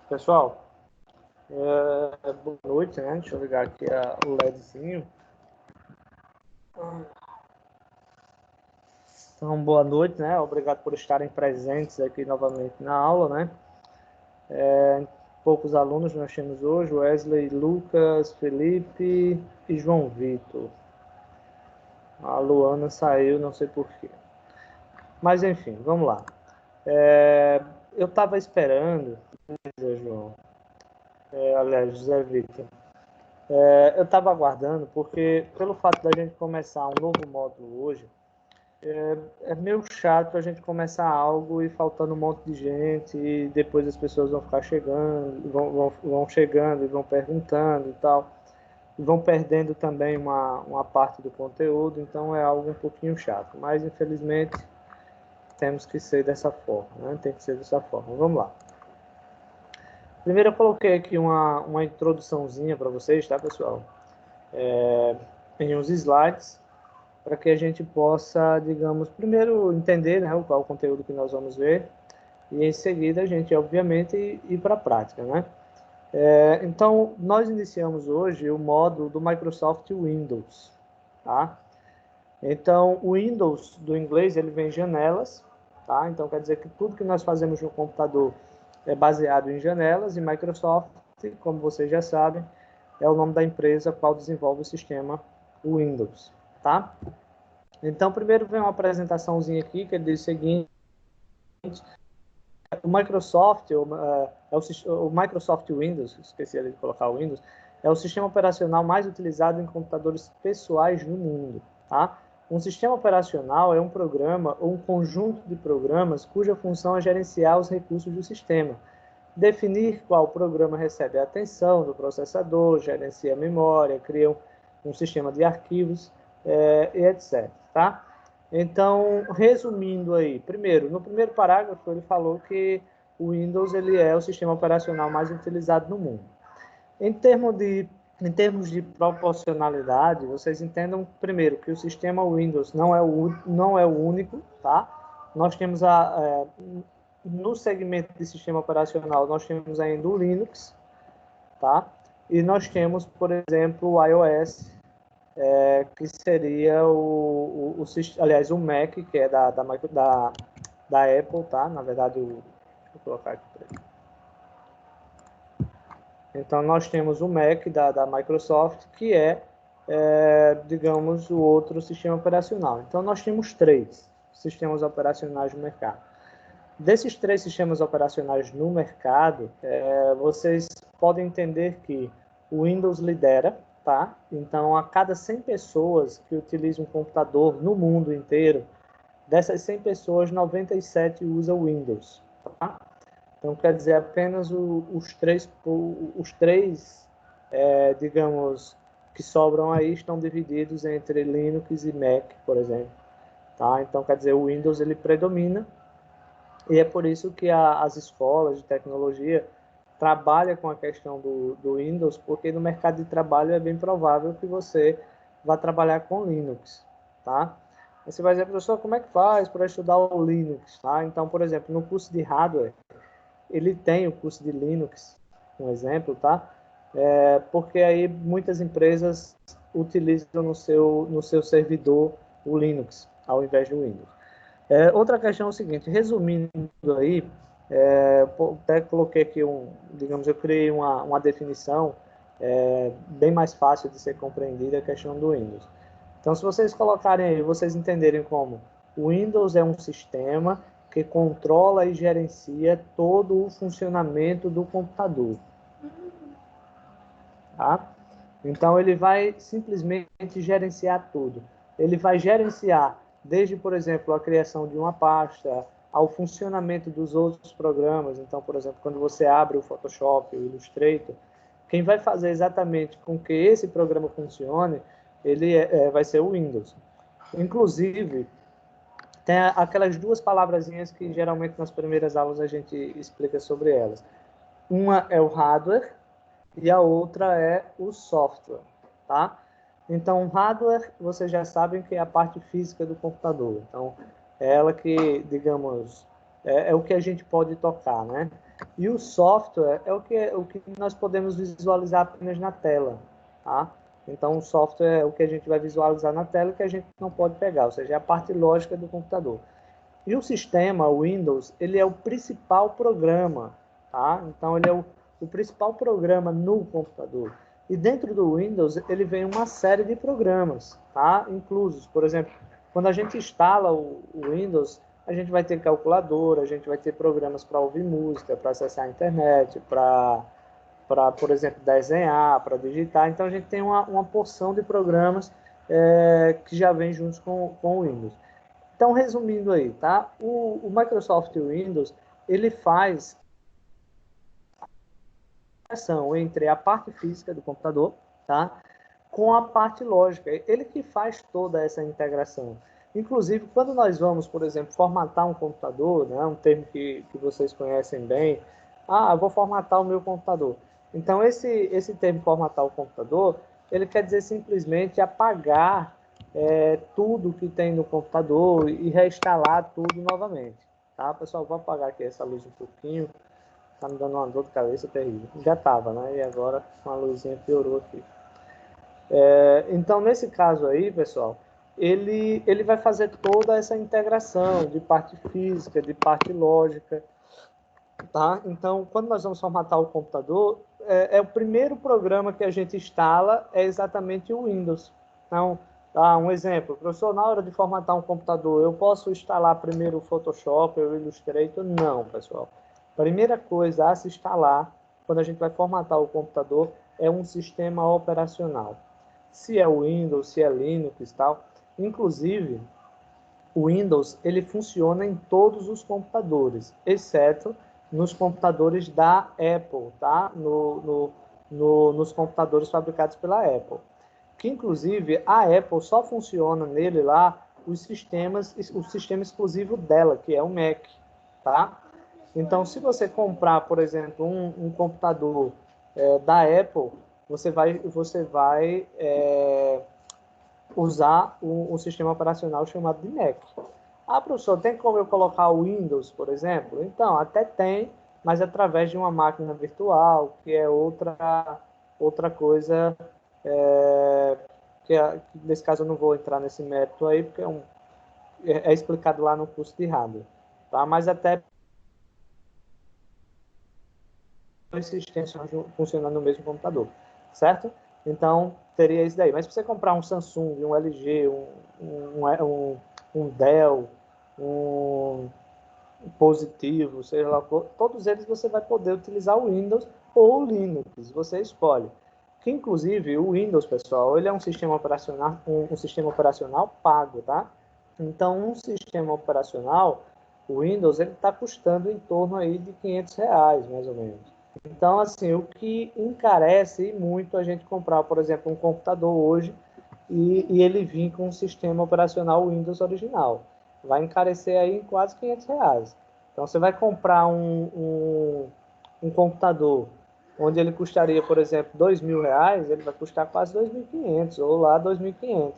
Pessoal, boa noite, né? Deixa eu ligar aqui o LEDzinho. Então, boa noite, né? Obrigado por estarem presentes aqui novamente na aula, né? Poucos alunos nós temos hoje, Wesley, Lucas, Felipe e João Vitor. A Luana saiu, não sei porquê. Mas, enfim, vamos lá. Eu estava esperando, João, aliás, José Vitor, eu estava aguardando, porque pelo fato da gente começar um novo módulo hoje, é meio chato a gente começar algo e faltando um monte de gente, e depois as pessoas vão ficar chegando, vão chegando e vão perguntando e tal, e vão perdendo também uma parte do conteúdo, então é algo um pouquinho chato, mas infelizmente temos que ser dessa forma, né? Tem que ser dessa forma. Vamos lá. Primeiro eu coloquei aqui uma introduçãozinha para vocês, tá, pessoal? Em uns slides, para que a gente possa, digamos, primeiro entender, né, qual é o conteúdo que nós vamos ver, e em seguida a gente, obviamente, ir para a prática, né? Então, nós iniciamos hoje o módulo do Microsoft Windows, tá? Então, o Windows, do inglês, ele vem em janelas, tá? Então, quer dizer que tudo que nós fazemos no computador é baseado em janelas, e Microsoft, como vocês já sabem, é o nome da empresa qual desenvolve o sistema Windows, tá? Então, primeiro vem uma apresentaçãozinha aqui, que ele diz o seguinte: o Microsoft, o Microsoft Windows, esqueci de colocar o Windows, é o sistema operacional mais utilizado em computadores pessoais no mundo, tá? Um sistema operacional é um programa ou um conjunto de programas cuja função é gerenciar os recursos do sistema, definir qual programa recebe a atenção do processador, gerencia a memória, cria um sistema de arquivos, e etc. Tá? Então, resumindo aí, primeiro, no primeiro parágrafo ele falou que o Windows ele é o sistema operacional mais utilizado no mundo. Em termos de proporcionalidade, vocês entendam primeiro que o sistema Windows não é o único, tá? Nós temos no segmento de sistema operacional, nós temos ainda o Linux, tá? E nós temos, por exemplo, o iOS, que seria aliás, o Mac, que é da Apple, tá? Na verdade, deixa eu colocar aqui para ele. Então, nós temos o Mac da Microsoft, que digamos, o outro sistema operacional. Então, nós temos 3 sistemas operacionais no mercado. Desses 3 sistemas operacionais no mercado, vocês podem entender que o Windows lidera, tá? Então, a cada 100 pessoas que utilizam um computador no mundo inteiro, dessas 100 pessoas, 97 usam Windows, tá? Então, quer dizer, apenas os três, digamos, que sobram aí estão divididos entre Linux e Mac, por exemplo. Tá? Então, quer dizer, o Windows ele predomina, e é por isso que as escolas de tecnologia trabalham com a questão do Windows, porque no mercado de trabalho é bem provável que você vá trabalhar com Linux. Tá? Você vai dizer, professor, como é que faz para estudar o Linux? Tá? Então, por exemplo, no curso de hardware, ele tem o curso de Linux, um exemplo, tá? Porque aí muitas empresas utilizam no seu servidor o Linux, ao invés do Windows. Outra questão é o seguinte, resumindo aí, até coloquei aqui digamos, eu criei uma definição bem mais fácil de ser compreendida, a questão do Windows. Então, se vocês colocarem aí, vocês entenderem como o Windows é um sistema que controla e gerencia todo o funcionamento do computador. Tá? Então, ele vai simplesmente gerenciar tudo. Ele vai gerenciar desde, por exemplo, a criação de uma pasta, ao funcionamento dos outros programas. Então, por exemplo, quando você abre o Photoshop, o Illustrator, quem vai fazer exatamente com que esse programa funcione, vai ser o Windows. Inclusive, tem aquelas 2 palavrazinhas que geralmente nas primeiras aulas a gente explica sobre elas. Uma é o hardware e a outra é o software, tá? Então, hardware, vocês já sabem que é a parte física do computador. Então, é ela que, digamos, é o que a gente pode tocar, né? E o software é o que nós podemos visualizar apenas na tela, tá? Então, o software é o que a gente vai visualizar na tela que a gente não pode pegar, ou seja, é a parte lógica do computador. E o sistema, o Windows, ele é o principal programa, tá? Então, ele é o principal programa no computador. E dentro do Windows, ele vem uma série de programas, tá? Inclusos, por exemplo, quando a gente instala o Windows, a gente vai ter calculadora, a gente vai ter programas para ouvir música, para acessar a internet, por exemplo, desenhar, para digitar. Então, a gente tem uma porção de programas que já vem juntos com o Windows. Então, resumindo aí, tá? O Microsoft Windows, ele faz a ligação entre a parte física do computador, tá? Com a parte lógica. Ele que faz toda essa integração. Inclusive, quando nós vamos, por exemplo, formatar um computador, né, um termo que vocês conhecem bem, eu vou formatar o meu computador. Então, esse termo formatar o computador, ele quer dizer simplesmente apagar tudo que tem no computador e reinstalar tudo novamente. Tá, pessoal? Vou apagar aqui essa luz um pouquinho. Tá me dando uma dor de cabeça terrível. Já estava, né? E agora uma luzinha piorou aqui. Então, nesse caso aí, pessoal, ele vai fazer toda essa integração de parte física, de parte lógica, tá? Então, quando nós vamos formatar o computador, o primeiro programa que a gente instala é exatamente o Windows. Então, um exemplo, professor, na hora de formatar um computador, eu posso instalar primeiro o Photoshop ou o Illustrator? Não, pessoal. Primeira coisa a se instalar, quando a gente vai formatar o computador, é um sistema operacional. Se é o Windows, se é Linux e tal. Inclusive, o Windows ele funciona em todos os computadores, exceto nos computadores da Apple, tá? Nos computadores fabricados pela Apple. Que inclusive a Apple só funciona nele lá o sistema exclusivo dela, que é o Mac, tá? Então, se você comprar, por exemplo, um computador da Apple, você vai usar um sistema operacional chamado de Mac. Professor, tem como eu colocar o Windows, por exemplo? Então, até tem, mas através de uma máquina virtual, que é outra coisa, que nesse caso eu não vou entrar nesse mérito aí, porque é explicado lá no curso de hardware. Tá? Mas até dois sistemas funcionando no mesmo computador, certo? Então, teria isso daí. Mas se você comprar um Samsung, um LG, um Dell, um Positivo, seja lá, todos eles você vai poder utilizar o Windows ou o Linux, você escolhe. Que inclusive o Windows, pessoal, ele é um sistema operacional, um sistema operacional pago, tá? Então, um sistema operacional, o Windows, ele está custando em torno aí de R$ 500, mais ou menos. Então, assim, o que encarece muito a gente comprar, por exemplo, um computador hoje e ele vir com um sistema operacional Windows original. Vai encarecer aí em quase R$ 500. Então, você vai comprar um computador onde ele custaria, por exemplo, R$ 2.000, ele vai custar quase 2.500 ou lá 2.500.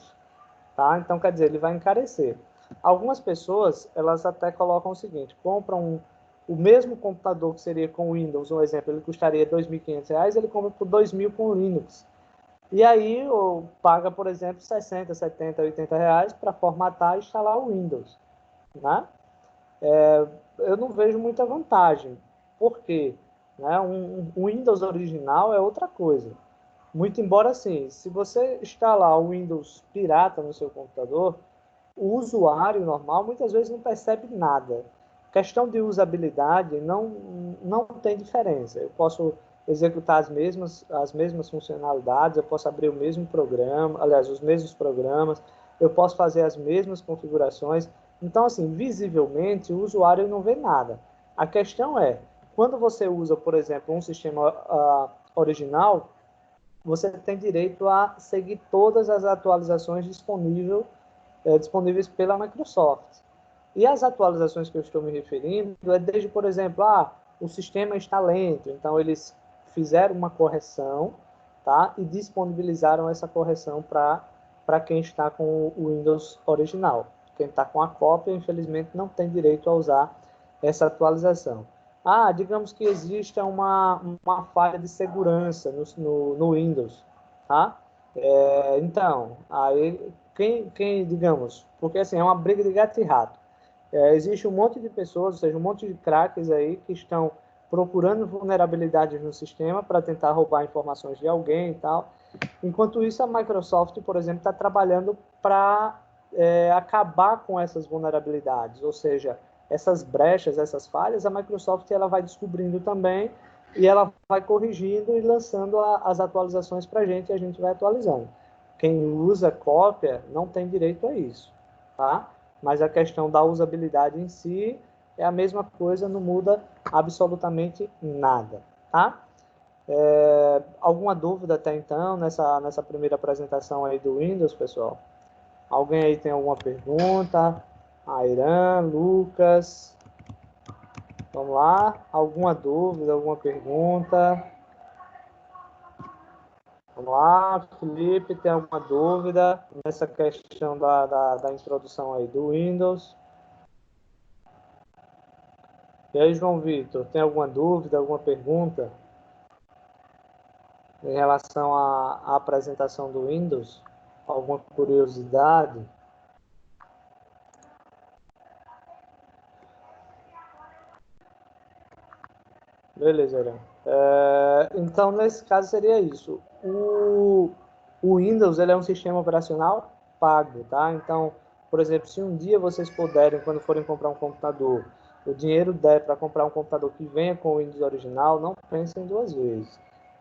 Tá? Então, quer dizer, ele vai encarecer. Algumas pessoas, elas até colocam o seguinte, compram o mesmo computador que seria com Windows, um exemplo, ele custaria R$ 2.500, ele compra por 2.000 com Linux. E aí paga, por exemplo, 60, 70, R$ 80 para formatar e instalar o Windows. Né? Eu não vejo muita vantagem. Por quê? Né? Um Windows original é outra coisa. Muito embora, assim, se você instalar o Windows pirata no seu computador, o usuário normal muitas vezes não percebe nada. Questão de usabilidade não tem diferença. Eu posso executar as mesmas funcionalidades, eu posso abrir o mesmo programa, aliás, os mesmos programas, eu posso fazer as mesmas configurações. Então, assim, visivelmente, o usuário não vê nada. A questão é, quando você usa, por exemplo, um sistema original, você tem direito a seguir todas as atualizações disponíveis pela Microsoft. E as atualizações que eu estou me referindo é desde, por exemplo, o sistema está lento, então eles fizeram uma correção, tá? E disponibilizaram essa correção para quem está com o Windows original. Quem está com a cópia, infelizmente, não tem direito a usar essa atualização. digamos que exista uma falha de segurança no Windows, tá? Então, aí, digamos, porque assim, é uma briga de gato e rato. Existe um monte de pessoas, ou seja, um monte de craques aí que estão procurando vulnerabilidades no sistema para tentar roubar informações de alguém e tal. Enquanto isso, a Microsoft, por exemplo, está trabalhando para acabar com essas vulnerabilidades, ou seja, essas brechas, essas falhas, a Microsoft ela vai descobrindo também e ela vai corrigindo e lançando as atualizações para a gente e a gente vai atualizando. Quem usa cópia não tem direito a isso, tá? Mas a questão da usabilidade em si é a mesma coisa, não muda absolutamente nada, tá? Alguma dúvida até então nessa primeira apresentação aí do Windows, pessoal? Alguém aí tem alguma pergunta? Airan, Lucas, vamos lá. Alguma dúvida, alguma pergunta? Vamos lá, Felipe, tem alguma dúvida nessa questão da introdução aí do Windows? E aí, João Vitor, tem alguma dúvida, alguma pergunta em relação à apresentação do Windows? Alguma curiosidade? Beleza, Aran. Então, nesse caso, seria isso. O Windows ele é um sistema operacional pago, tá? Então, por exemplo, se um dia vocês puderem, quando forem comprar um computador, o dinheiro der para comprar um computador que venha com o Windows original, não pensem duas vezes,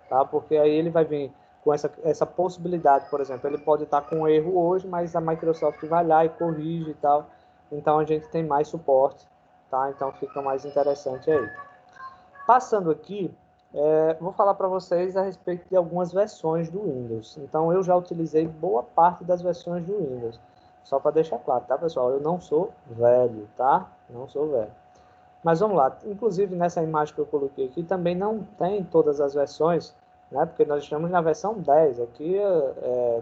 tá? Porque aí ele vai vir com essa possibilidade, por exemplo, ele pode estar com erro hoje, mas a Microsoft vai lá e corrige e tal. Então, a gente tem mais suporte, tá? Então, fica mais interessante aí. Passando aqui, vou falar para vocês a respeito de algumas versões do Windows. Então, eu já utilizei boa parte das versões do Windows. Só para deixar claro, tá, pessoal? Eu não sou velho, tá? Não sou velho. Mas vamos lá. Inclusive, nessa imagem que eu coloquei aqui, também não tem todas as versões, né? Porque nós estamos na versão 10. Aqui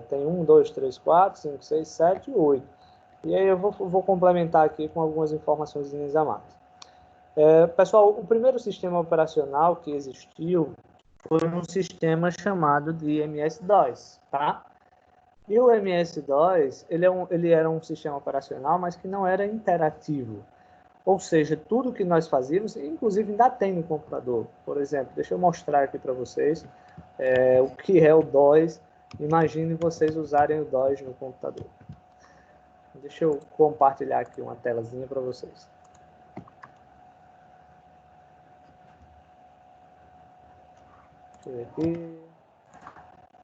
tem 1, 2, 3, 4, 5, 6, 7 e 8. E aí eu vou complementar aqui com algumas informações a mais. Pessoal, o primeiro sistema operacional que existiu foi um sistema chamado de MS-DOS, tá? E o MS-DOS, ele era um sistema operacional, mas que não era interativo. Ou seja, tudo que nós fazíamos, inclusive ainda tem no computador. Por exemplo, deixa eu mostrar aqui para vocês o que é o DOS. Imagine vocês usarem o DOS no computador. Deixa eu compartilhar aqui uma telazinha para vocês. Deixa eu ver aqui.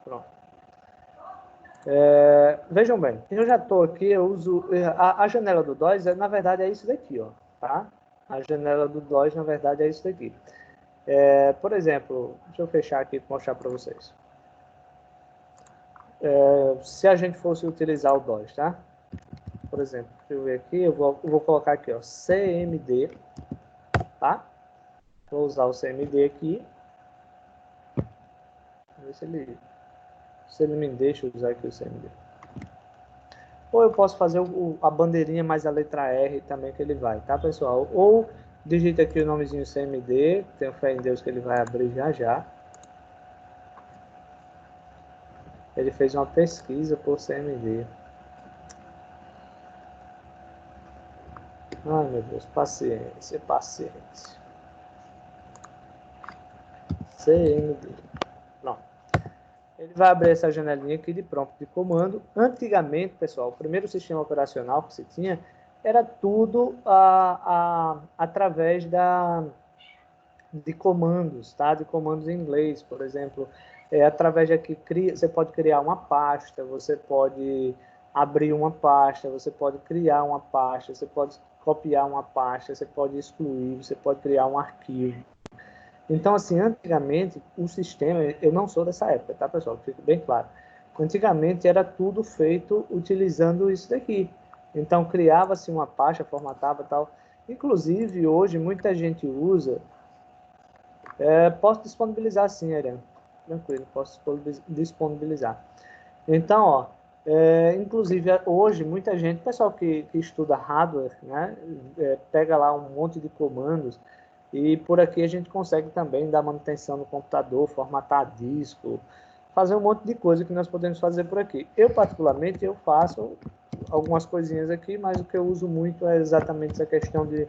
Pronto. Vejam bem, eu já estou aqui, eu uso a janela do DOS, na verdade é isso daqui, ó, tá? A janela do DOS, na verdade, é isso daqui. Por exemplo, deixa eu fechar aqui para mostrar para vocês. Se a gente fosse utilizar o DOS, tá? Por exemplo, deixa eu ver aqui, eu vou colocar aqui, ó, CMD, tá? Vou usar o CMD aqui. Vamos ver se ele me deixa usar aqui o CMD. Ou eu posso fazer a bandeirinha mais a letra R também que ele vai, tá, pessoal? Ou digita aqui o nomezinho CMD, tenho fé em Deus que ele vai abrir já já. Ele fez uma pesquisa por CMD. Ai, meu Deus, paciência, paciência. CMD. Pronto. Ele vai abrir essa janelinha aqui de prompt de comando. Antigamente, pessoal, o primeiro sistema operacional que se tinha era tudo através de comandos, tá? De comandos em inglês, por exemplo. Através de aqui, você pode criar uma pasta, você pode abrir uma pasta, você pode criar uma pasta, você pode copiar uma pasta, você pode excluir, você pode criar um arquivo. Então, assim, antigamente, o sistema, eu não sou dessa época, tá, pessoal? Fica bem claro. Antigamente era tudo feito utilizando isso daqui. Então, criava-se uma pasta, formatava tal. Inclusive, hoje, muita gente usa. Posso disponibilizar sim, Ariane. Tranquilo, posso disponibilizar. Então, ó, inclusive, hoje, muita gente, pessoal que estuda hardware, né, pega lá um monte de comandos E por aqui a gente consegue também dar manutenção no computador, formatar disco, fazer um monte de coisa que nós podemos fazer por aqui. Eu, particularmente, eu faço algumas coisinhas aqui, mas o que eu uso muito é exatamente essa questão de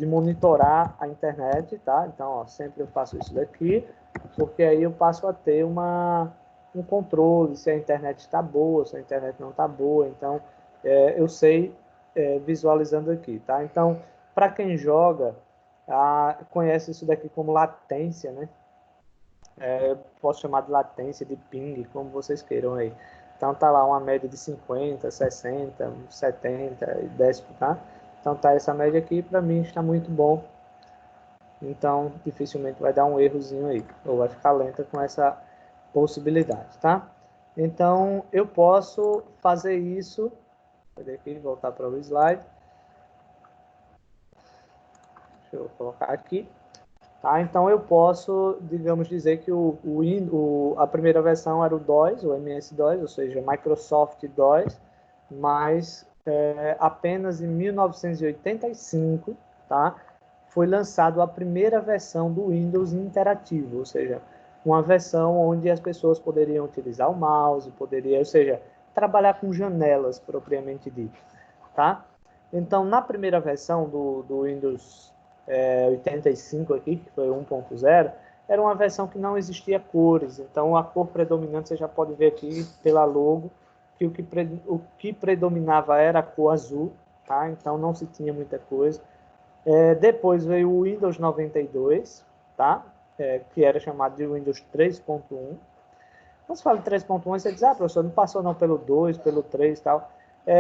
monitorar a internet, tá? Então, ó, sempre eu faço isso daqui, porque aí eu passo a ter um controle se a internet está boa, se a internet não está boa. Então, eu sei visualizando aqui, tá? Então, para quem joga, conhece isso daqui como latência, né? Posso chamar de latência, de ping, como vocês queiram aí. Então tá lá uma média de 50, 60, 70 e 10, tá? Então tá essa média aqui, para mim está muito bom. Então dificilmente vai dar um errozinho aí, ou vai ficar lenta com essa possibilidade, tá? Então eu posso fazer isso. Vou aqui, voltar para o slide. Deixa eu colocar aqui. Tá? Então eu posso, digamos, dizer que a primeira versão era o DOS, o MS-DOS, ou seja, Microsoft DOS, mas apenas em 1985, tá, foi lançado a primeira versão do Windows interativo, ou seja, uma versão onde as pessoas poderiam utilizar o mouse, ou seja, trabalhar com janelas propriamente dito, tá? Então, na primeira versão do Windows 85 aqui, que foi 1.0, era uma versão que não existia cores. Então, a cor predominante, você já pode ver aqui pela logo, que o que predominava era a cor azul, tá? Então, não se tinha muita coisa. Depois veio o Windows 92, tá? Que era chamado de Windows 3.1. Quando se fala de 3.1, você diz, professor, não passou não pelo 2, pelo 3 e tal.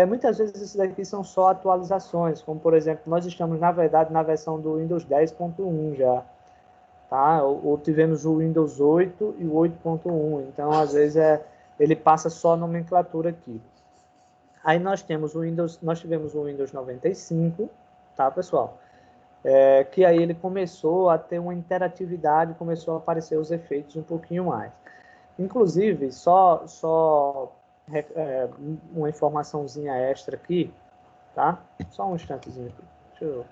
Muitas vezes esses daqui são só atualizações, como por exemplo, nós estamos na verdade na versão do Windows 10.1 já, tá? Ou tivemos o Windows 8 e o 8.1, então às vezes ele passa só a nomenclatura aqui. Aí nós tivemos o Windows 95, tá, pessoal? Que aí ele começou a ter uma interatividade, começou a aparecer os efeitos um pouquinho mais. Inclusive, só uma informaçãozinha extra aqui, tá? Só um instantezinho aqui.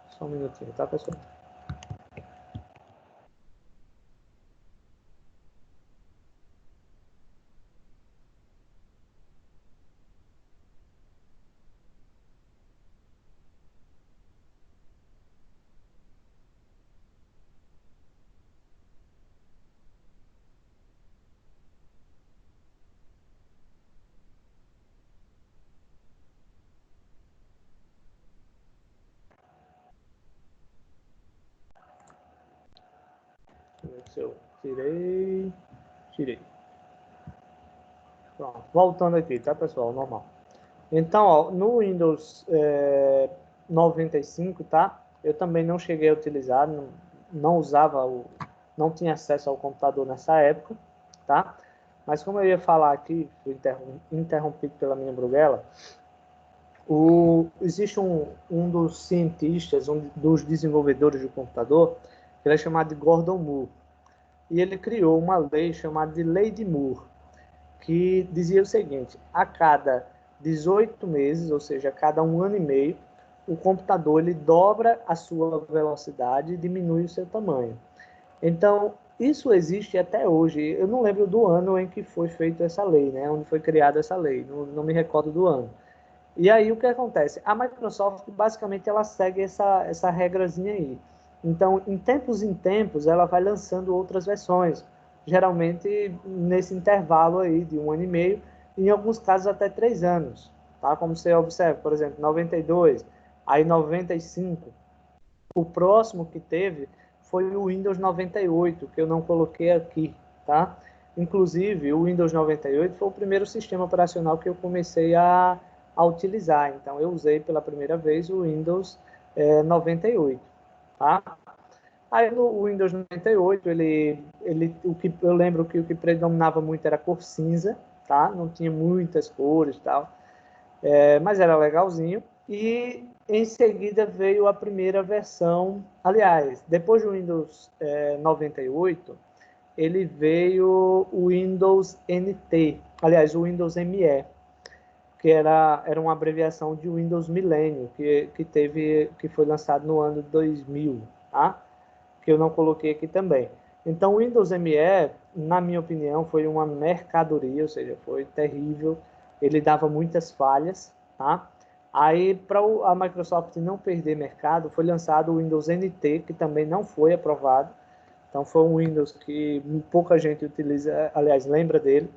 Só um minutinho, tá, pessoal? Deixa eu ver se eu tirei. Pronto, voltando aqui, tá, pessoal? Normal. Então, ó, no Windows 95, tá? Eu também não cheguei a utilizar, não usava, não tinha acesso ao computador nessa época, tá? Mas como eu ia falar aqui, fui interrompido pela minha Bruguela, existe um dos cientistas, um dos desenvolvedores do computador, ele é chamado de Gordon Moore, e ele criou uma lei chamada de Lei de Moore, que dizia o seguinte: a cada 18 meses, ou seja, a cada 1 ano e meio, o computador ele dobra a sua velocidade e diminui o seu tamanho. Então, isso existe até hoje. Eu não lembro do ano em que foi feita essa lei, né? Onde foi criada essa lei, não me recordo do ano. E aí o que acontece? A Microsoft basicamente ela segue essa regrazinha aí. Então, em tempos, ela vai lançando outras versões, geralmente nesse intervalo aí de 1 ano e meio, em alguns casos até 3 anos, tá? Como você observa, por exemplo, 92, aí 95. O próximo que teve foi o Windows 98, que eu não coloquei aqui, tá? Inclusive, o Windows 98 foi o primeiro sistema operacional que eu comecei a utilizar. Então, eu usei pela primeira vez o Windows 98, tá? Aí no Windows 98, o que eu lembro que o que predominava muito era a cor cinza, tá? Não tinha muitas cores e tal, mas era legalzinho. E em seguida veio a primeira versão. Aliás, depois do Windows 98, ele veio o Windows NT, aliás, o Windows ME, que era uma abreviação de Windows Millennium, que foi lançado no ano 2000, tá? Que eu não coloquei aqui também. Então, o Windows ME, na minha opinião, foi uma mercadoria, ou seja, foi terrível. Ele dava muitas falhas, tá? Aí, para a Microsoft não perder mercado, foi lançado o Windows NT, que também não foi aprovado. Então, foi um Windows que pouca gente utiliza, aliás, lembra dele.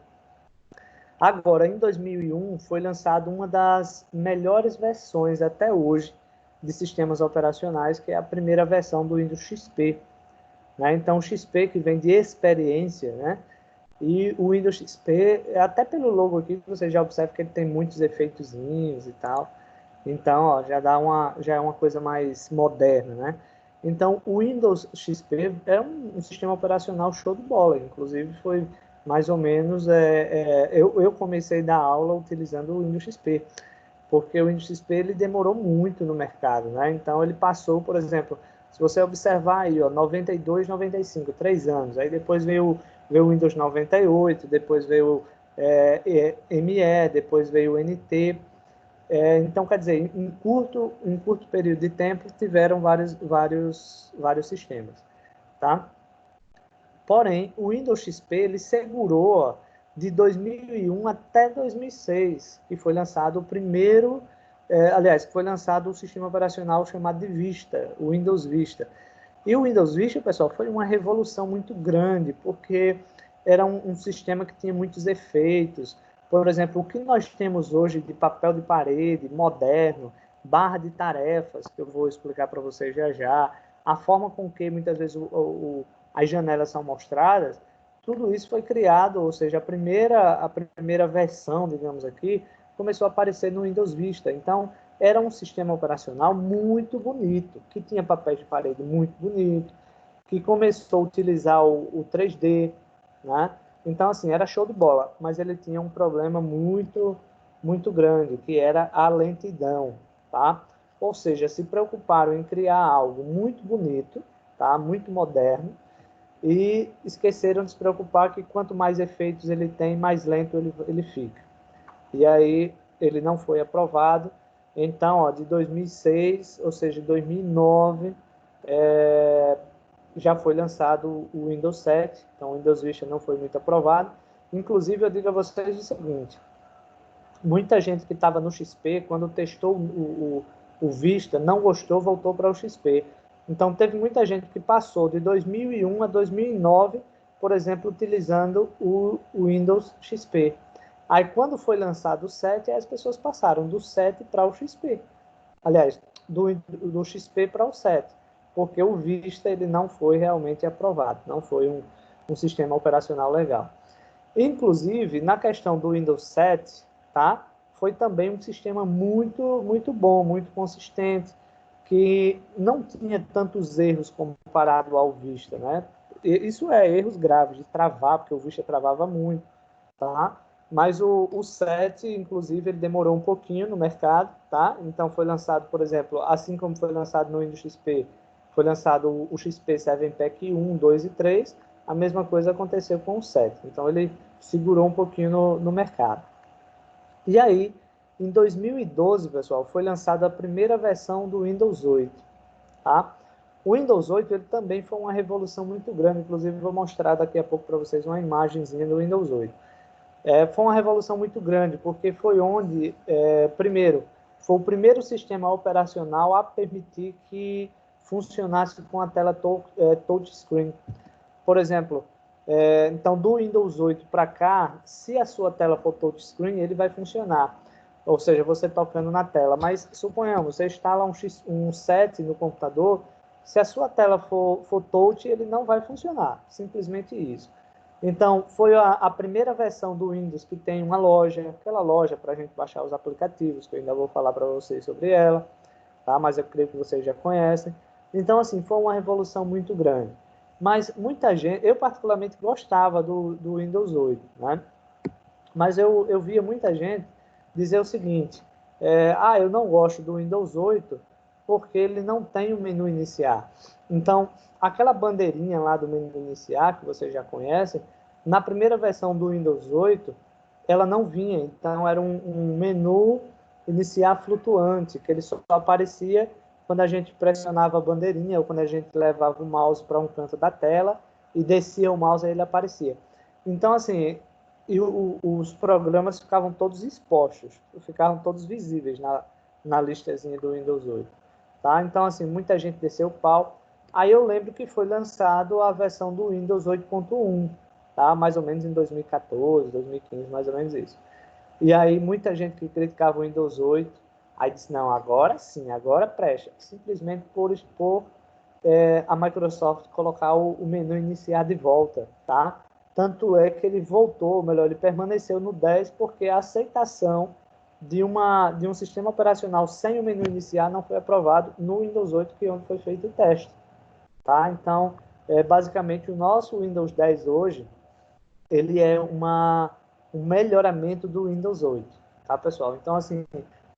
Agora, em 2001, foi lançada uma das melhores versões até hoje de sistemas operacionais, que é a primeira versão do Windows XP. Né? Então, o XP, que vem de experiência, né? E o Windows XP, até pelo logo aqui, você já observa que ele tem muitos efeitozinhos e tal. Então, ó, já é uma coisa mais moderna, né? Então, o Windows XP é um sistema operacional show de bola. Inclusive, foi mais ou menos... eu comecei a dar aula utilizando o Windows XP, porque o Windows XP ele demorou muito no mercado, né? Então, ele passou, por exemplo, se você observar aí, ó, 92, 95, 3 anos. Aí depois veio o Windows 98, depois veio ME, depois veio o NT. Então, quer dizer, em curto período de tempo, tiveram vários sistemas, tá? Porém, o Windows XP ele segurou de 2001 até 2006, que foi lançado o primeiro, aliás, foi lançado o sistema operacional chamado de Vista, o Windows Vista. E o Windows Vista, pessoal, foi uma revolução muito grande, porque era um sistema que tinha muitos efeitos. Por exemplo, o que nós temos hoje de papel de parede, moderno, barra de tarefas, que eu vou explicar para vocês já já, a forma com que muitas vezes as janelas são mostradas, tudo isso foi criado, ou seja, a primeira versão, digamos aqui, começou a aparecer no Windows Vista. Então, era um sistema operacional muito bonito, que tinha papel de parede muito bonito, que começou a utilizar o 3D, né? Então, assim, era show de bola, mas ele tinha um problema muito grande, que era a lentidão, tá? Ou seja, se preocuparam em criar algo muito bonito, tá? Muito moderno, e esqueceram de se preocupar que quanto mais efeitos ele tem, mais lento ele fica. E aí ele não foi aprovado. Então, ó, de 2006, ou seja, 2009, já foi lançado o Windows 7. Então, o Windows Vista não foi muito aprovado. Inclusive, eu digo a vocês o seguinte: muita gente que estava no XP, quando testou o Vista, não gostou, voltou para o XP. Então, teve muita gente que passou de 2001 a 2009, por exemplo, utilizando o Windows XP. Aí, quando foi lançado o 7, as pessoas passaram do 7 para o XP. Aliás, do XP para o 7, porque o Vista ele não foi realmente aprovado, não foi um sistema operacional legal. Inclusive, na questão do Windows 7, tá? Foi também um sistema muito bom, muito consistente, que não tinha tantos erros comparado ao Vista, né? Isso é erros graves de travar, porque o Vista travava muito, tá? Mas o 7, inclusive, ele demorou um pouquinho no mercado, tá? Então foi lançado, por exemplo, assim como foi lançado no Windows XP, foi lançado o XP 7 Pack 1, 2 e 3, a mesma coisa aconteceu com o 7. Então ele segurou um pouquinho no mercado. E aí, em 2012, pessoal, foi lançada a primeira versão do Windows 8, tá? O Windows 8 ele também foi uma revolução muito grande, inclusive vou mostrar daqui a pouco para vocês uma imagenzinha do Windows 8. Foi uma revolução muito grande, porque foi onde, primeiro, foi o primeiro sistema operacional a permitir que funcionasse com a tela touchscreen. Por exemplo, então do Windows 8 para cá, se a sua tela for touchscreen, ele vai funcionar. Ou seja, você tocando na tela. Mas suponhamos, você instala um set no computador, se a sua tela for touch, ele não vai funcionar. Simplesmente isso. Então, foi a primeira versão do Windows que tem uma loja, aquela loja para a gente baixar os aplicativos, que eu ainda vou falar para vocês sobre ela, tá? Mas eu creio que vocês já conhecem. Então, assim, foi uma revolução muito grande. Mas muita gente, eu particularmente gostava do Windows 8, né? Mas eu via muita gente dizer o seguinte, eu não gosto do Windows 8 porque ele não tem o menu iniciar. Então, aquela bandeirinha lá do menu iniciar, que vocês já conhecem, na primeira versão do Windows 8, ela não vinha. Então, era um menu iniciar flutuante, que ele só aparecia quando a gente pressionava a bandeirinha ou quando a gente levava o mouse para um canto da tela e descia o mouse, aí ele aparecia. Então, assim, os programas ficavam todos expostos, ficavam todos visíveis na listazinha do Windows 8. Tá? Então, assim, muita gente desceu o pau. Aí eu lembro que foi lançado a versão do Windows 8.1, tá? Mais ou menos em 2014, 2015, mais ou menos isso. E aí muita gente que criticava o Windows 8, aí disse, não, agora sim, agora presta. Simplesmente por a Microsoft colocar o menu iniciar de volta, tá? Tanto é que ele voltou, ou melhor, ele permaneceu no 10 porque a aceitação de um sistema operacional sem o menu iniciar não foi aprovado no Windows 8, que é onde foi feito o teste, tá? Então, basicamente, o nosso Windows 10 hoje, ele é um melhoramento do Windows 8, tá, pessoal? Então, assim,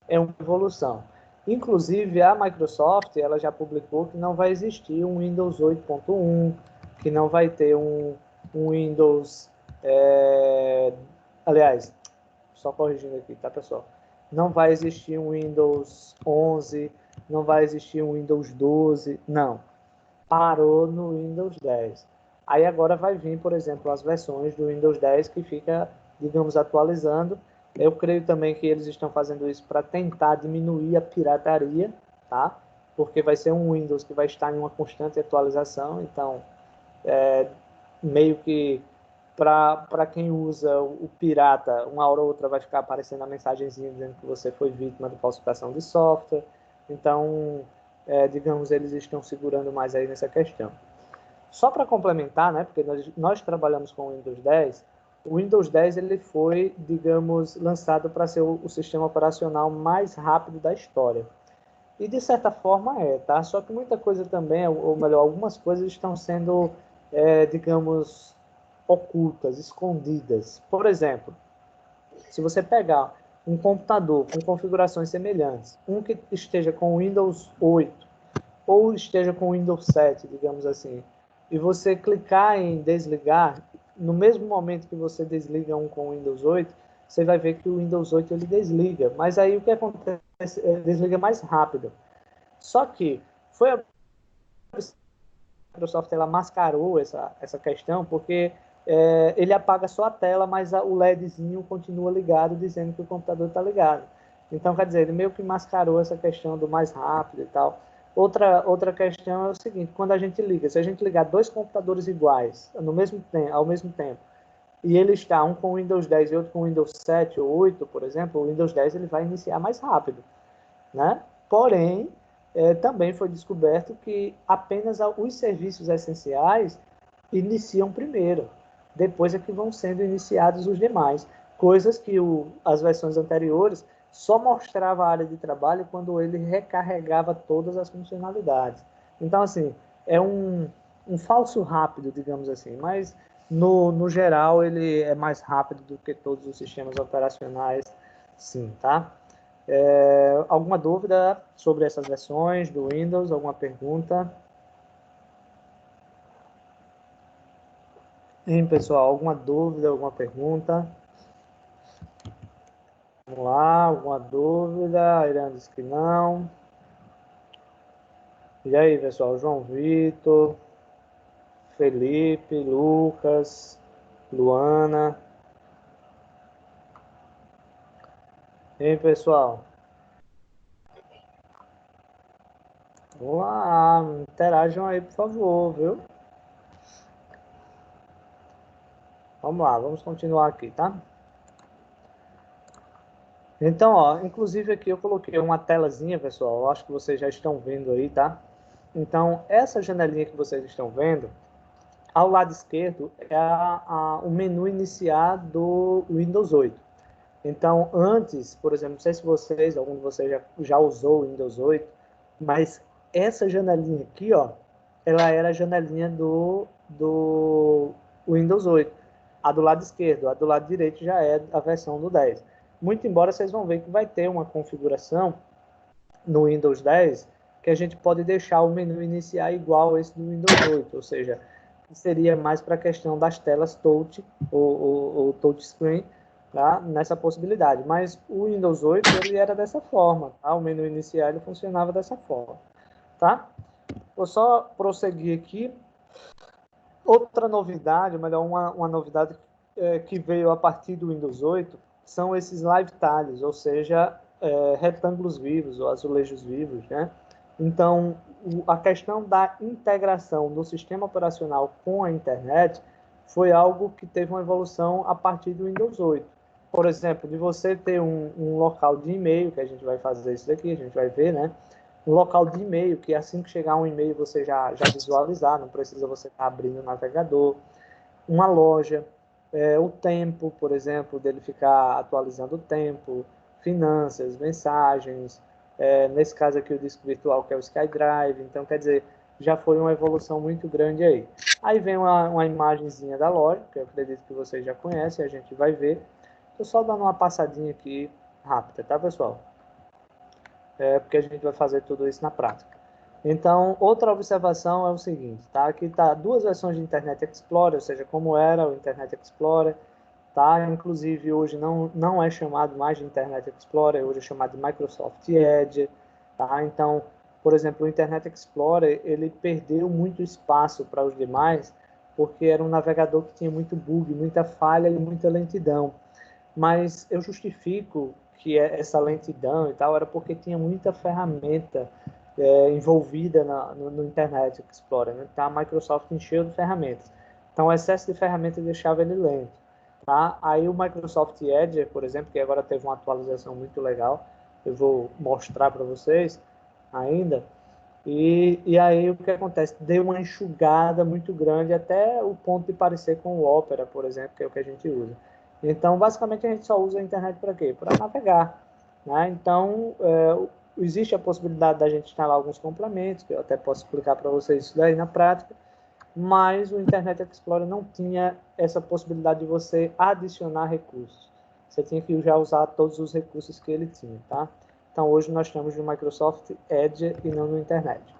é uma evolução. Inclusive, a Microsoft, ela já publicou que não vai existir um Windows 8.1, que não vai ter um Windows... aliás, só corrigindo aqui, tá, pessoal? Não vai existir um Windows 11, não vai existir um Windows 12, não. Parou no Windows 10. Aí agora vai vir, por exemplo, as versões do Windows 10 que fica, digamos, atualizando. Eu creio também que eles estão fazendo isso para tentar diminuir a pirataria, tá? Porque vai ser um Windows que vai estar em uma constante atualização, então meio que para quem usa o pirata, uma hora ou outra vai ficar aparecendo a mensagenzinha dizendo que você foi vítima de falsificação de software. Então, digamos, eles estão segurando mais aí nessa questão. Só para complementar, né, porque nós trabalhamos com o Windows 10, o Windows 10 ele foi, digamos, lançado para ser o sistema operacional mais rápido da história. E de certa forma tá? Só que muita coisa também, ou melhor, algumas coisas estão sendo, digamos, ocultas, escondidas. Por exemplo, se você pegar um computador com configurações semelhantes, um que esteja com Windows 8 ou esteja com Windows 7, digamos assim, e você clicar em desligar, no mesmo momento que você desliga um com Windows 8, você vai ver que o Windows 8 ele desliga. Mas aí o que acontece? Desliga mais rápido. Só que foi a Microsoft, ela mascarou essa questão porque ele apaga só a tela, mas o LEDzinho continua ligado, dizendo que o computador está ligado. Então, quer dizer, ele meio que mascarou essa questão do mais rápido e tal. Outra questão é o seguinte, quando a gente liga, se a gente ligar dois computadores iguais ao mesmo tempo, e ele está um com Windows 10 e outro com Windows 7 ou 8, por exemplo, o Windows 10 ele vai iniciar mais rápido, né? Porém, também foi descoberto que apenas os serviços essenciais iniciam primeiro, depois é que vão sendo iniciados os demais, coisas que as versões anteriores só mostrava a área de trabalho quando ele recarregava todas as funcionalidades. Então, assim, é um falso rápido, digamos assim, mas no geral ele é mais rápido do que todos os sistemas operacionais, sim, tá? Alguma dúvida sobre essas versões do Windows? Alguma pergunta? Pessoal, alguma dúvida, alguma pergunta? Vamos lá, alguma dúvida? A Irã disse que não. E aí, pessoal? João Vitor, Felipe, Lucas, Luana. E aí, pessoal? Vamos lá, interajam aí, por favor, viu? Vamos lá, vamos continuar aqui, tá? Então, ó, inclusive aqui eu coloquei uma telazinha, pessoal, eu acho que vocês já estão vendo aí, tá? Então, essa janelinha que vocês estão vendo, ao lado esquerdo é o menu iniciar do Windows 8. Então, antes, por exemplo, não sei se algum de vocês já usou o Windows 8, mas essa janelinha aqui, ó, ela era a janelinha do Windows 8. A do lado esquerdo, a do lado direito já é a versão do 10. Muito embora vocês vão ver que vai ter uma configuração no Windows 10 que a gente pode deixar o menu iniciar igual esse do Windows 8, ou seja, seria mais para a questão das telas touch ou touchscreen, tá? Nessa possibilidade. Mas o Windows 8 ele era dessa forma, tá? O menu inicial ele funcionava dessa forma, tá? Vou só prosseguir aqui. Outra novidade, ou melhor, uma novidade que veio a partir do Windows 8 são esses live tiles, ou seja, retângulos vivos ou azulejos vivos, né? Então, a questão da integração do sistema operacional com a internet foi algo que teve uma evolução a partir do Windows 8. Por exemplo, de você ter um local de e-mail, que a gente vai fazer isso daqui, a gente vai ver, né? Um local de e-mail, que assim que chegar um e-mail você já visualizar, não precisa você estar abrindo o navegador. Uma loja, o tempo, por exemplo, dele ficar atualizando o tempo, finanças, mensagens, nesse caso aqui o disco virtual que é o SkyDrive, então quer dizer, já foi uma evolução muito grande aí. Aí vem uma imagenzinha da loja, que eu acredito que vocês já conhecem, a gente vai ver. Estou só dando uma passadinha aqui rápida, tá pessoal? Porque a gente vai fazer tudo isso na prática. Então, outra observação é o seguinte, tá? Aqui está duas versões de Internet Explorer, ou seja, como era o Internet Explorer, tá? Inclusive, hoje não é chamado mais de Internet Explorer, hoje é chamado de Microsoft Edge, tá? Então, por exemplo, o Internet Explorer, ele perdeu muito espaço para os demais, porque era um navegador que tinha muito bug, muita falha e muita lentidão. Mas eu justifico que essa lentidão e tal era porque tinha muita ferramenta envolvida no Internet Explorer, né? Então a Microsoft encheu de ferramentas. Então o excesso de ferramentas deixava ele lento. Tá? Aí o Microsoft Edge, por exemplo, que agora teve uma atualização muito legal, eu vou mostrar para vocês ainda. E aí o que acontece? Deu uma enxugada muito grande até o ponto de parecer com o Opera, por exemplo, que é o que a gente usa. Então, basicamente, a gente só usa a internet para quê? Para navegar. Né? Então, existe a possibilidade da gente instalar alguns complementos, que eu até posso explicar para vocês isso daí na prática, mas o Internet Explorer não tinha essa possibilidade de você adicionar recursos. Você tinha que já usar todos os recursos que ele tinha, tá? Então, hoje nós estamos no Microsoft Edge e não no Internet.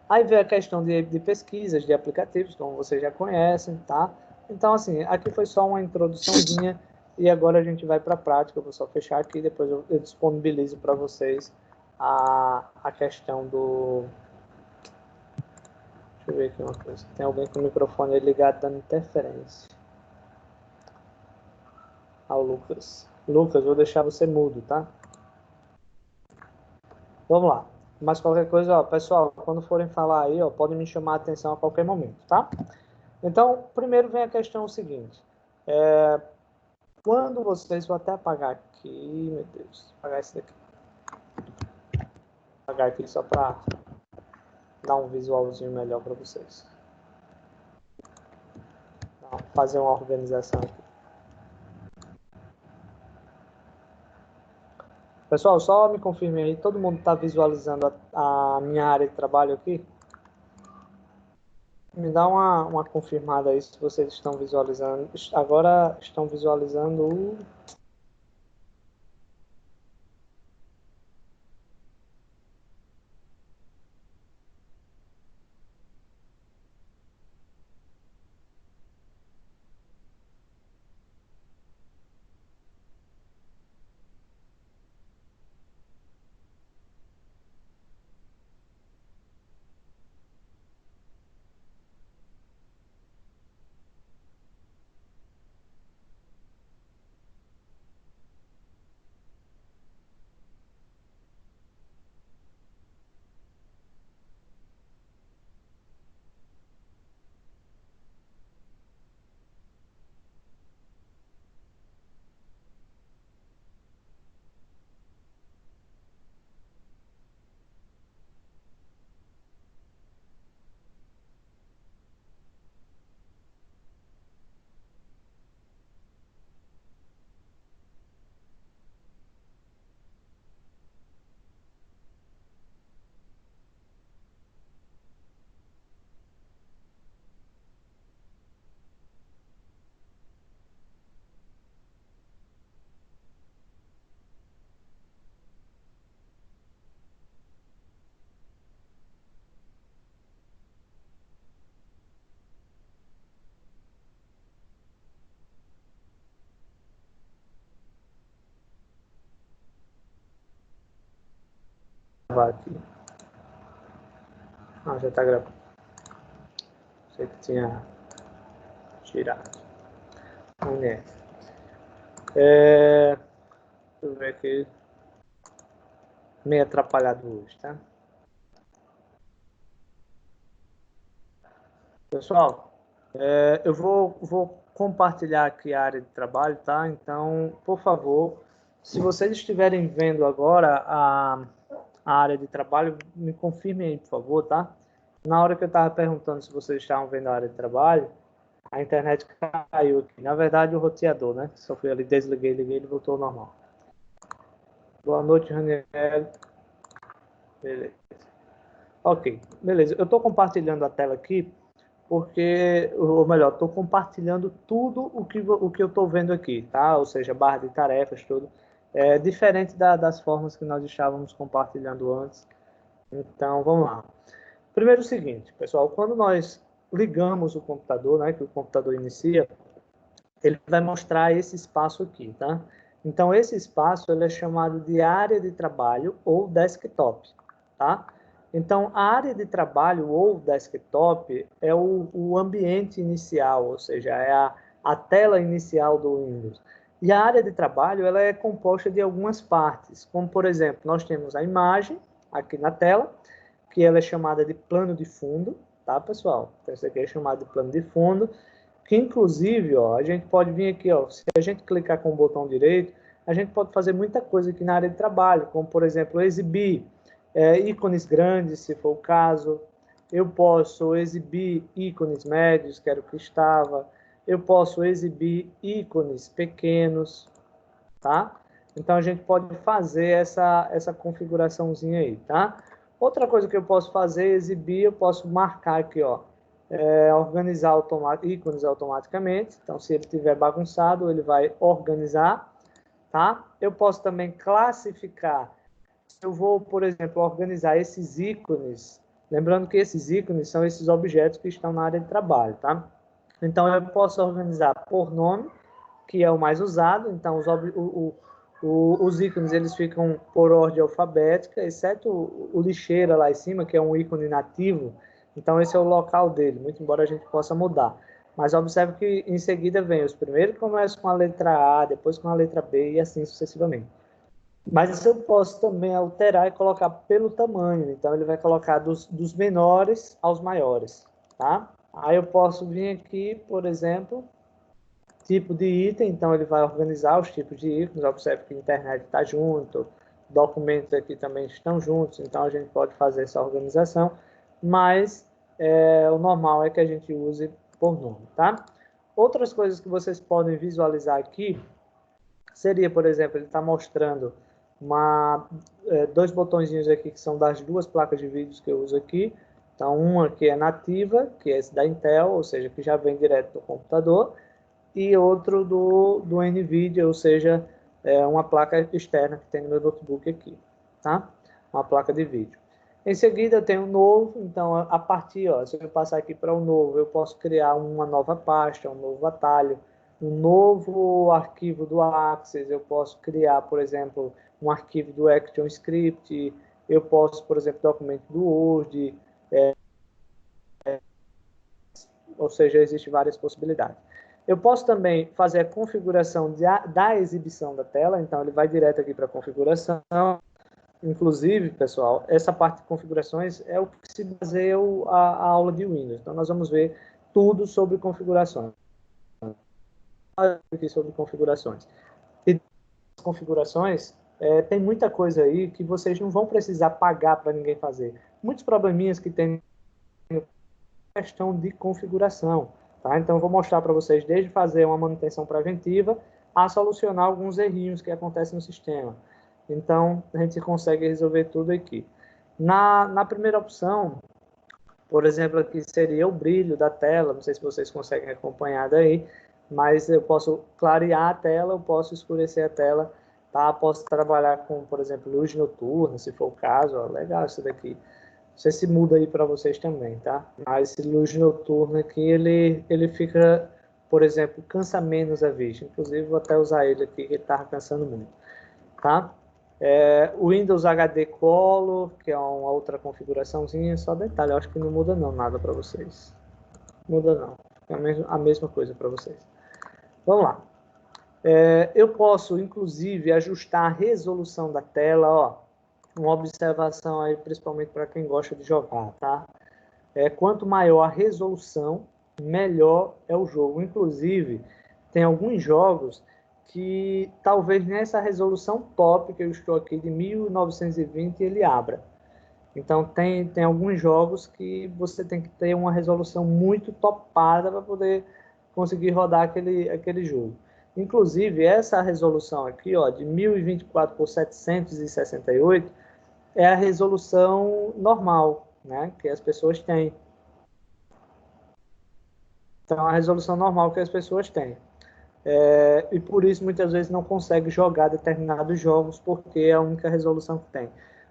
Aí vem a questão de pesquisas, de aplicativos, como vocês já conhecem, tá? Então, assim, aqui foi só uma introduçãozinha e agora a gente vai para a prática. Eu vou só fechar aqui, depois eu disponibilizo para vocês a questão do... Deixa eu ver aqui uma coisa. Tem alguém com o microfone ligado dando interferência. Ah, o Lucas. Lucas, vou deixar você mudo, tá? Vamos lá. Mas qualquer coisa, ó, pessoal, quando forem falar aí, ó, podem me chamar a atenção a qualquer momento, tá? Então, primeiro vem a questão seguinte. Quando vocês, vou até apagar aqui, meu Deus, apagar esse daqui. Apagar aqui só para dar um visualzinho melhor para vocês. Então, fazer uma organização aqui. Pessoal, só me confirme aí, todo mundo está visualizando a minha área de trabalho aqui? Me dá uma confirmada aí se vocês estão visualizando. Agora estão visualizando o... gravar aqui. Ah, já está gravando. Sei que tinha tirado. Deixa eu ver aqui. Meio atrapalhado hoje, tá? Pessoal, eu vou compartilhar aqui a área de trabalho, tá? Então, por favor, se vocês estiverem vendo agora a área de trabalho, me confirmem aí, por favor, tá? Na hora que eu estava perguntando se vocês estavam vendo a área de trabalho, a internet caiu aqui. Na verdade, o roteador, né? Só fui ali, desliguei, liguei, ele voltou ao normal. Boa noite, Raniel. Beleza. Ok, beleza. Eu estou compartilhando a tela aqui porque, ou melhor, estou compartilhando tudo o que eu estou vendo aqui, tá? Ou seja, barra de tarefas, tudo. É diferente das formas que nós estávamos compartilhando antes. Então, vamos lá. Primeiro o seguinte, pessoal, quando nós ligamos o computador, né, que o computador inicia, ele vai mostrar esse espaço aqui, tá? Então, esse espaço ele é chamado de área de trabalho ou desktop, tá? Então, a área de trabalho ou desktop é o ambiente inicial, ou seja, é a tela inicial do Windows. E a área de trabalho ela é composta de algumas partes, como, por exemplo, nós temos a imagem aqui na tela, que ela é chamada de plano de fundo, tá, pessoal? Então, isso aqui é chamado de plano de fundo, que inclusive, ó, a gente pode vir aqui, ó, se a gente clicar com o botão direito, a gente pode fazer muita coisa aqui na área de trabalho, como, por exemplo, exibir ícones grandes, se for o caso. Eu posso exibir ícones médios, que era o que estava. Eu posso exibir ícones pequenos, tá? Então, a gente pode fazer essa configuraçãozinha aí, tá? Outra coisa que eu posso fazer é exibir, eu posso marcar aqui, ó, organizar ícones automaticamente. Então, se ele estiver bagunçado, ele vai organizar, tá? Eu posso também classificar. Eu vou, por exemplo, organizar esses ícones, lembrando que esses ícones são esses objetos que estão na área de trabalho, tá? Então, eu posso organizar por nome, que é o mais usado. Então, os ícones eles ficam por ordem alfabética, exceto o lixeira lá em cima, que é um ícone nativo. Então, esse é o local dele, muito embora a gente possa mudar. Mas observe que em seguida vem os primeiros começam com a letra A, depois com a letra B e assim sucessivamente. Mas eu posso também alterar e colocar pelo tamanho. Então, ele vai colocar dos menores aos maiores, tá? Aí eu posso vir aqui, por exemplo, tipo de item, então ele vai organizar os tipos de ícones. Observe que a internet está junto, documentos aqui também estão juntos, então a gente pode fazer essa organização, mas o normal é que a gente use por nome, tá? Outras coisas que vocês podem visualizar aqui seria, por exemplo, ele está mostrando dois botõezinhos aqui que são das duas placas de vídeos que eu uso aqui. Então, uma que é nativa, que é esse da Intel, ou seja, que já vem direto do computador, e outro do NVIDIA, ou seja, uma placa externa que tem no meu notebook aqui, tá? Uma placa de vídeo. Em seguida, eu tenho um novo, então, a partir, ó, se eu passar aqui para o novo, eu posso criar uma nova pasta, um novo atalho, um novo arquivo do Access, eu posso criar, por exemplo, um arquivo do ActionScript, eu posso, por exemplo, documento do Word, ou seja, existem várias possibilidades. Eu posso também fazer a configuração da exibição da tela, então ele vai direto aqui para a configuração. Inclusive, pessoal, essa parte de configurações é o que se baseia a aula de Windows. Então, nós vamos ver tudo sobre configurações. Aqui sobre configurações. E configurações, tem muita coisa aí que vocês não vão precisar pagar para ninguém fazer. Muitos probleminhas que tem questão de configuração. Tá? Então, eu vou mostrar para vocês desde fazer uma manutenção preventiva a solucionar alguns errinhos que acontecem no sistema. Então, a gente consegue resolver tudo aqui. Na primeira opção, por exemplo, aqui seria o brilho da tela, não sei se vocês conseguem acompanhar daí, mas eu posso clarear a tela, eu posso escurecer a tela, tá? Posso trabalhar com, por exemplo, luz noturna, se for o caso, ó, legal isso daqui. Não sei se muda aí para vocês também, tá? Mas esse luz noturna aqui, ele fica, por exemplo, cansa menos a vista. Inclusive, vou até usar ele aqui, que ele estava cansando muito, tá? O Windows HD Color, que é uma outra configuraçãozinha, só detalhe, eu acho que não muda não nada para vocês. Muda não, é a mesma coisa para vocês. Vamos lá. Eu posso, inclusive, ajustar a resolução da tela, ó. Uma observação aí, principalmente para quem gosta de jogar, tá? Quanto maior a resolução, melhor é o jogo. Inclusive, tem alguns jogos que talvez nessa resolução top que eu estou aqui de 1920 ele abra. Então tem alguns jogos que você tem que ter uma resolução muito topada para poder conseguir rodar aquele jogo. Inclusive essa resolução aqui, ó, de 1024 por 768 é a resolução normal, né, que as pessoas têm. Então a resolução normal que as pessoas têm. E por isso muitas vezes não consegue jogar determinados jogos porque é a única resolução que tem.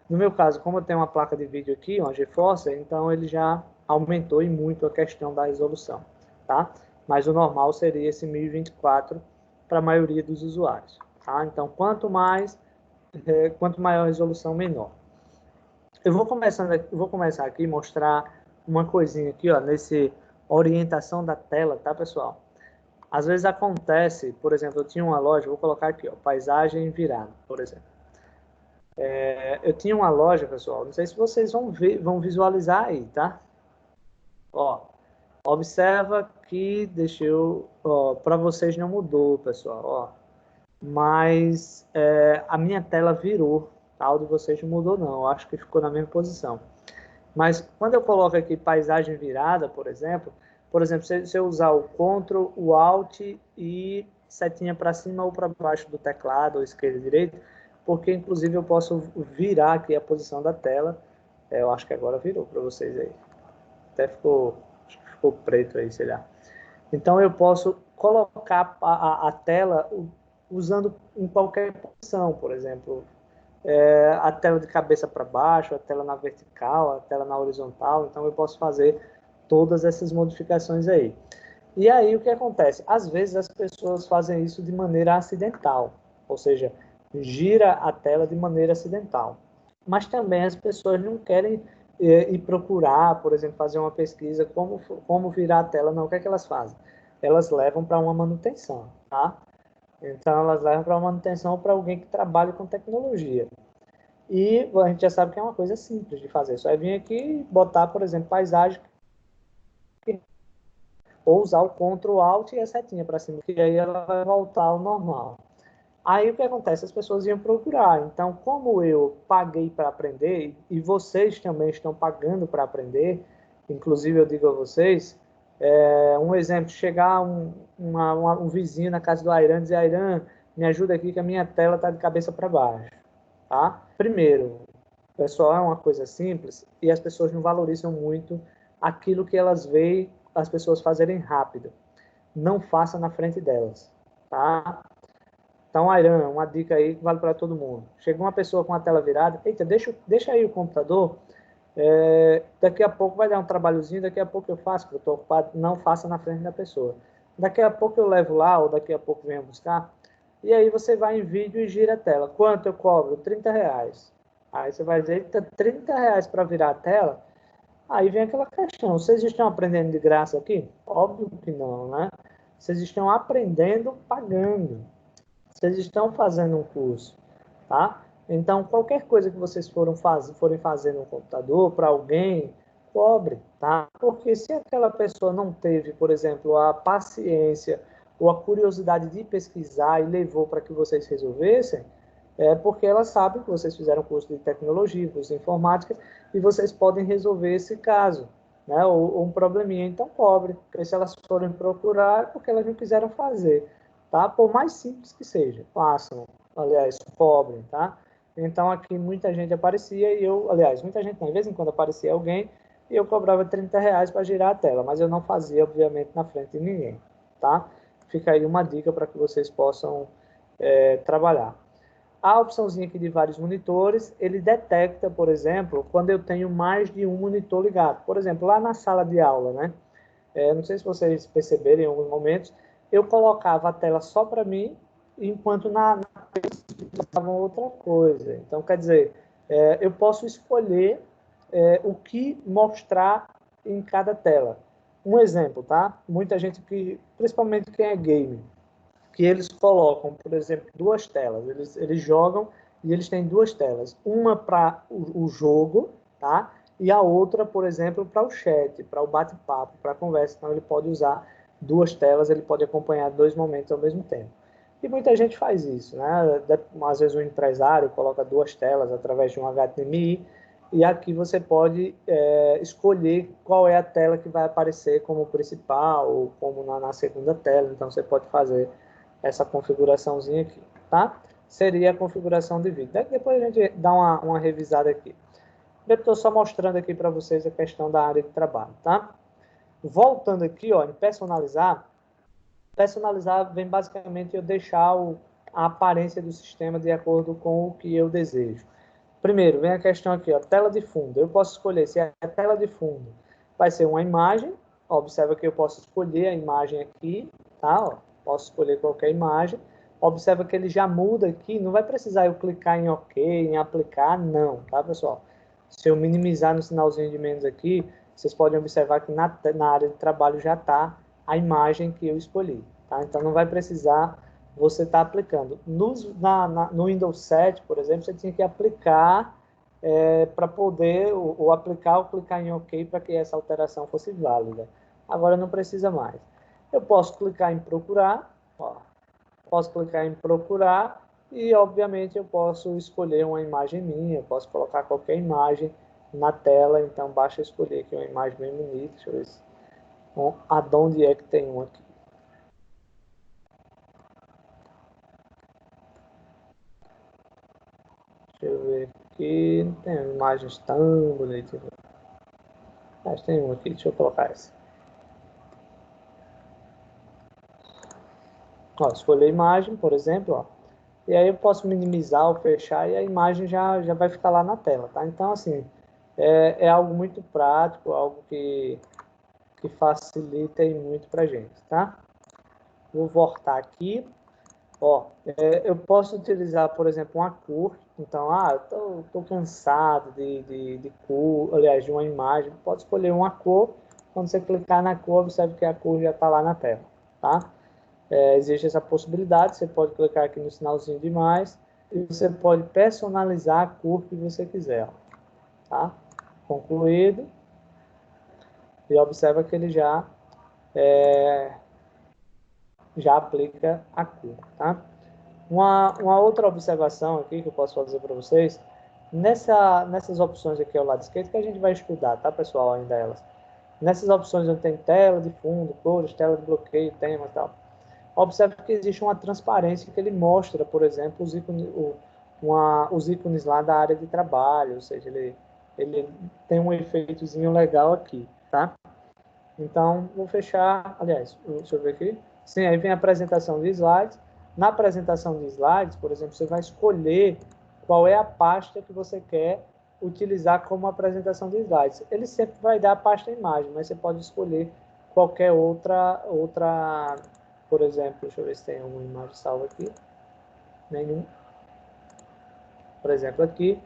No meu caso, como eu tenho uma placa de vídeo aqui, uma GeForce, então ele já aumentou e muito a questão da resolução, tá? Mas o normal seria esse 1024 para a maioria dos usuários, tá? Então, quanto maior a resolução, menor. Eu vou começar aqui a mostrar uma coisinha aqui, ó, nesse orientação da tela, tá, pessoal? Às vezes acontece, por exemplo, eu tinha uma loja, vou colocar aqui, ó, paisagem virada, por exemplo. Eu tinha uma loja, pessoal, não sei se vocês vão visualizar aí, tá? Ó, observa que para vocês não mudou, pessoal, ó. Mas a minha tela virou, tá? O de vocês não mudou não, eu acho que ficou na mesma posição. Mas quando eu coloco aqui paisagem virada, por exemplo, se eu usar o Ctrl, o Alt e setinha para cima ou para baixo do teclado, ou esquerda e direita, porque inclusive eu posso virar aqui a posição da tela. Eu acho que agora virou para vocês aí. Até ficou preto aí, sei lá. Então eu posso colocar a tela usando em qualquer posição, por exemplo, a tela de cabeça para baixo, a tela na vertical, a tela na horizontal, então eu posso fazer todas essas modificações aí. E aí o que acontece? Às vezes as pessoas fazem isso de maneira acidental, ou seja, gira a tela de maneira acidental. Mas também as pessoas não querem ir procurar, por exemplo, fazer uma pesquisa como virar a tela, não. O que é que elas fazem? Elas levam para uma manutenção, tá? Então elas levam para uma manutenção para alguém que trabalhe com tecnologia. E a gente já sabe que é uma coisa simples de fazer. Só é vir aqui e botar, por exemplo, paisagem, ou usar o Ctrl Alt e a setinha para cima, que aí ela vai voltar ao normal. Aí o que acontece? As pessoas iam procurar. Então, como eu paguei para aprender, e vocês também estão pagando para aprender, inclusive eu digo a vocês, um exemplo, chegar um vizinho na casa do Airan e dizer, Airan, me ajuda aqui que a minha tela está de cabeça para baixo. Tá? Primeiro, pessoal, é uma coisa simples e as pessoas não valorizam muito aquilo que elas veem as pessoas fazerem rápido. Não faça na frente delas, tá? Então, Airan, uma dica aí que vale para todo mundo. Chega uma pessoa com a tela virada, eita, deixa aí o computador, daqui a pouco vai dar um trabalhozinho, daqui a pouco eu faço, que eu estou ocupado, não faça na frente da pessoa. Daqui a pouco eu levo lá, ou daqui a pouco venho buscar, e aí você vai em vídeo e gira a tela. Quanto eu cobro? R$30. Aí você vai dizer, eita, R$30 para virar a tela? Aí vem aquela questão, vocês estão aprendendo de graça aqui? Óbvio que não, né? Vocês estão aprendendo pagando. Vocês estão fazendo um curso, tá? Então, qualquer coisa que vocês forem fazer no computador para alguém, cobre, tá? Porque se aquela pessoa não teve, por exemplo, a paciência ou a curiosidade de pesquisar e levou para que vocês resolvessem, é porque ela sabe que vocês fizeram curso de tecnologia, curso de informática, e vocês podem resolver esse caso, né? Ou um probleminha, então cobre. Porque se elas forem procurar, é porque elas não quiseram fazer, tá? Por mais simples que seja, façam, aliás, cobrem, tá? Então aqui muita gente aparecia e eu, aliás, muita gente não, de vez em quando aparecia alguém e eu cobrava R$30 para girar a tela, mas eu não fazia, obviamente, na frente de ninguém, tá? Fica aí uma dica para que vocês possam trabalhar. A opçãozinha aqui de vários monitores, ele detecta, por exemplo, quando eu tenho mais de um monitor ligado. Por exemplo, lá na sala de aula, né? Não sei se vocês perceberam em alguns momentos, eu colocava a tela só para mim enquanto na estavam outra coisa. Então, quer dizer, eu posso escolher o que mostrar em cada tela. Um exemplo, tá? Muita gente que, principalmente quem é gamer, que eles colocam, por exemplo, duas telas. Eles jogam e eles têm duas telas. Uma para o jogo, tá? E a outra, por exemplo, para o chat, para o bate-papo, para a conversa. Então, ele pode usar duas telas, ele pode acompanhar dois momentos ao mesmo tempo. E muita gente faz isso, né? Às vezes o empresário coloca duas telas através de um HDMI, e aqui você pode escolher qual é a tela que vai aparecer como principal ou como na segunda tela. Então, você pode fazer essa configuraçãozinha aqui, tá? Seria a configuração de vídeo. Depois a gente dá uma revisada aqui. Eu estou só mostrando aqui para vocês a questão da área de trabalho, tá? Voltando aqui, ó, em personalizar, personalizar vem basicamente eu deixar a aparência do sistema de acordo com o que eu desejo. Primeiro, vem a questão aqui, ó, tela de fundo. Eu posso escolher se a tela de fundo vai ser uma imagem. Observa que eu posso escolher a imagem aqui, tá? Ó, posso escolher qualquer imagem. Observa que ele já muda aqui. Não vai precisar eu clicar em OK, em aplicar, não, tá, pessoal? Se eu minimizar no sinalzinho de menos aqui, vocês podem observar que na área de trabalho já está a imagem que eu escolhi, tá? Então, não vai precisar você está aplicando. No Windows 7, por exemplo, você tinha que aplicar para poder, ou aplicar ou clicar em OK para que essa alteração fosse válida. Agora não precisa mais. Eu posso clicar em procurar, ó, posso clicar em procurar e, obviamente, eu posso escolher uma imagem minha, eu posso colocar qualquer imagem na tela, então basta escolher aqui uma imagem bem bonita. Deixa eu ver aonde é que tem um aqui. Deixa eu ver aqui, não tem imagens tão bonitas. Mas tem uma aqui, deixa eu colocar essa. Ó, escolher a imagem, por exemplo, ó, e aí eu posso minimizar ou fechar e a imagem já vai ficar lá na tela, tá? Então, assim, é algo muito prático, algo que facilita e muito pra gente, tá? Vou voltar aqui. Ó, eu posso utilizar, por exemplo, uma cor. Então, eu tô cansado de cor, aliás, de uma imagem. Pode escolher uma cor. Quando você clicar na cor, observe que a cor já está lá na tela, tá? Existe essa possibilidade. Você pode clicar aqui no sinalzinho de mais e você pode personalizar a cor que você quiser, ó, tá? Concluído. E observa que ele já aplica a cor, tá? Uma outra observação aqui que eu posso fazer para vocês, nessas opções aqui ao lado esquerdo, que a gente vai estudar, tá, pessoal, ainda elas. Nessas opções onde tem tela de fundo, cores, tela de bloqueio, tema e tal, observe que existe uma transparência que ele mostra, por exemplo, os ícones lá da área de trabalho, ou seja, ele tem um efeitozinho legal aqui, tá? Então, vou fechar, aliás, deixa eu ver aqui. Sim, aí vem a apresentação de slides. Na apresentação de slides, por exemplo, você vai escolher qual é a pasta que você quer utilizar como apresentação de slides. Ele sempre vai dar a pasta imagem, mas você pode escolher qualquer outra, por exemplo, deixa eu ver se tem alguma imagem salva aqui. Nenhum. Por exemplo, aqui.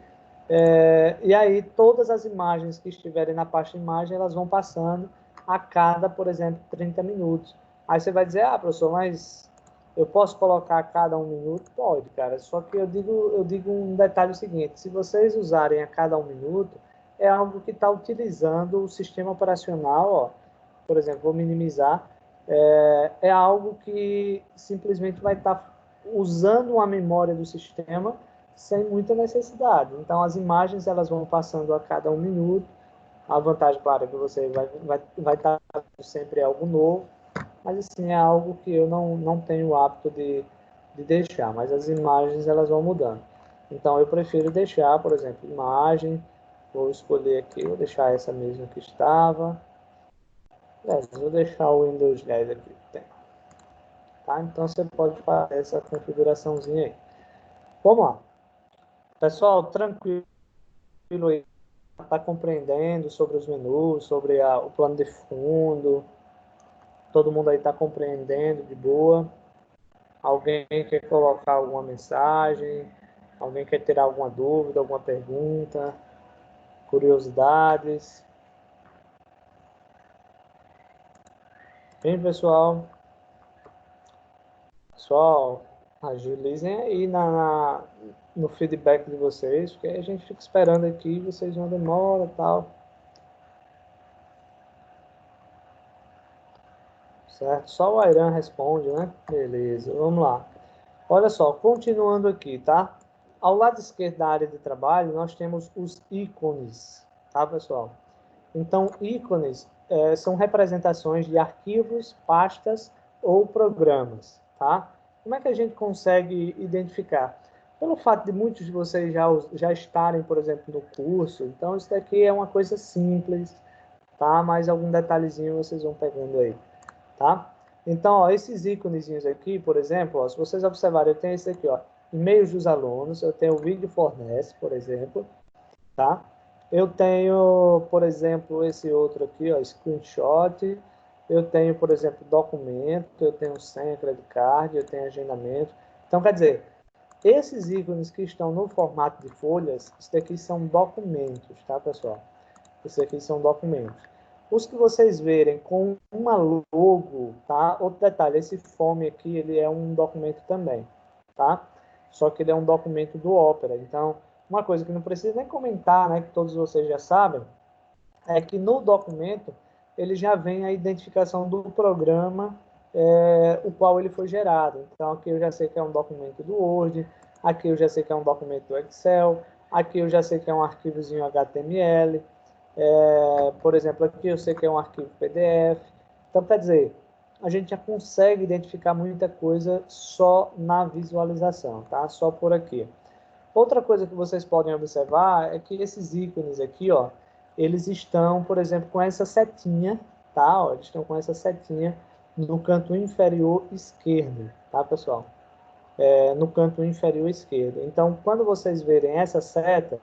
E aí, todas as imagens que estiverem na pasta imagem, elas vão passando a cada, por exemplo, 30 minutos. Aí você vai dizer, professor, mas eu posso colocar a cada 1 minuto? Pode, cara. Só que eu digo um detalhe seguinte, se vocês usarem a cada 1 minuto, é algo que está utilizando o sistema operacional, ó, por exemplo, vou minimizar, é algo que simplesmente vai estar usando a memória do sistema sem muita necessidade. Então, as imagens elas vão passando a cada 1 minuto. A vantagem, claro, é que você vai estar sempre algo novo, mas assim, é algo que eu não tenho o hábito de deixar, mas as imagens elas vão mudando. Então, eu prefiro deixar, por exemplo, imagem, vou escolher aqui, vou deixar essa mesma que estava, vou deixar o Windows 10 aqui, tá? Então, você pode fazer essa configuraçãozinha aí. Vamos lá. Pessoal, tranquilo aí, está compreendendo sobre os menus, sobre o plano de fundo, todo mundo aí está compreendendo de boa. Alguém quer colocar alguma mensagem? Alguém quer ter alguma dúvida, alguma pergunta? Curiosidades? Bem, pessoal? Pessoal, agilizem aí no feedback de vocês, porque a gente fica esperando aqui, vocês não demoram e tal. Certo? Só o Airan responde, né? Beleza, vamos lá. Olha só, continuando aqui, tá? Ao lado esquerdo da área de trabalho, nós temos os ícones, tá, pessoal? Então, ícones são representações de arquivos, pastas ou programas, tá? Como é que a gente consegue identificar? Pelo fato de muitos de vocês já estarem, por exemplo, no curso, então isso daqui é uma coisa simples, tá? Mas algum detalhezinho vocês vão pegando aí, tá? Então, ó, esses íconezinhos aqui, por exemplo, ó, se vocês observarem, eu tenho esse aqui, ó, e-mails dos alunos, eu tenho o vídeo fornece, por exemplo, tá? Eu tenho, por exemplo, esse outro aqui, ó, screenshot. Eu tenho, por exemplo, documento, eu tenho senha, credit card, eu tenho agendamento. Então, quer dizer, esses ícones que estão no formato de folhas, isso daqui são documentos, tá, pessoal? Isso aqui são documentos. Os que vocês verem com uma logo, tá? Outro detalhe, esse fome aqui, ele é um documento também, tá? Só que ele é um documento do Opera. Então, uma coisa que não precisa nem comentar, né, que todos vocês já sabem, é que no documento ele já vem a identificação do programa o qual ele foi gerado. Então, aqui eu já sei que é um documento do Word, aqui eu já sei que é um documento do Excel, aqui eu já sei que é um arquivozinho HTML, por exemplo, aqui eu sei que é um arquivo PDF. Então, quer dizer, a gente já consegue identificar muita coisa só na visualização, tá? Só por aqui. Outra coisa que vocês podem observar é que esses ícones aqui, ó, eles estão, por exemplo, com essa setinha, tá? Ó, eles estão com essa setinha no canto inferior esquerdo, tá, pessoal? No canto inferior esquerdo. Então, quando vocês verem essa seta,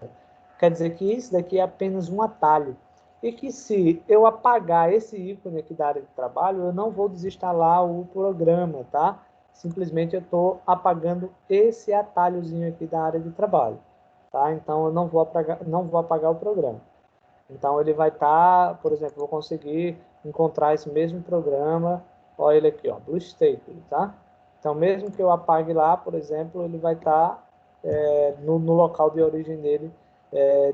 quer dizer que isso daqui é apenas um atalho. E que se eu apagar esse ícone aqui da área de trabalho, eu não vou desinstalar o programa, tá? Simplesmente eu estou apagando esse atalhozinho aqui da área de trabalho, tá? Então, eu não vou apagar o programa. Então, ele vai estar, por exemplo, vou conseguir encontrar esse mesmo programa, olha ele aqui, ó, BlueStack, tá? Então, mesmo que eu apague lá, por exemplo, ele vai estar no local de origem dele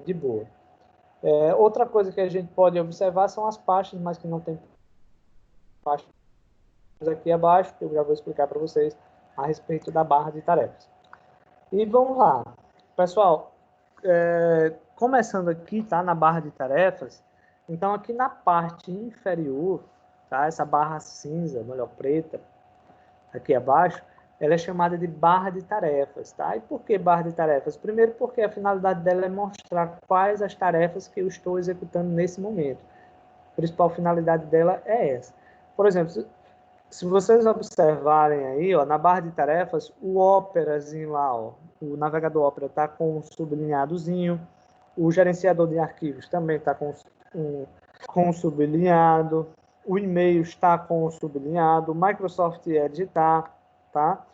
de boa. Outra coisa que a gente pode observar são as pastas, mas que não tem pastas aqui abaixo, que eu já vou explicar para vocês a respeito da barra de tarefas. E vamos lá. Pessoal, começando aqui, tá, na barra de tarefas, então aqui na parte inferior, tá, essa barra cinza, melhor preta, aqui abaixo, ela é chamada de barra de tarefas, tá? E por que barra de tarefas? Primeiro porque a finalidade dela é mostrar quais as tarefas que eu estou executando nesse momento. A principal finalidade dela é essa. Por exemplo, se vocês observarem aí, ó, na barra de tarefas, o Operazinho lá, ó, o navegador Opera está com um sublinhadozinho, o gerenciador de arquivos também está com um sublinhado, o e-mail está com um sublinhado, o Microsoft Edge está, tá?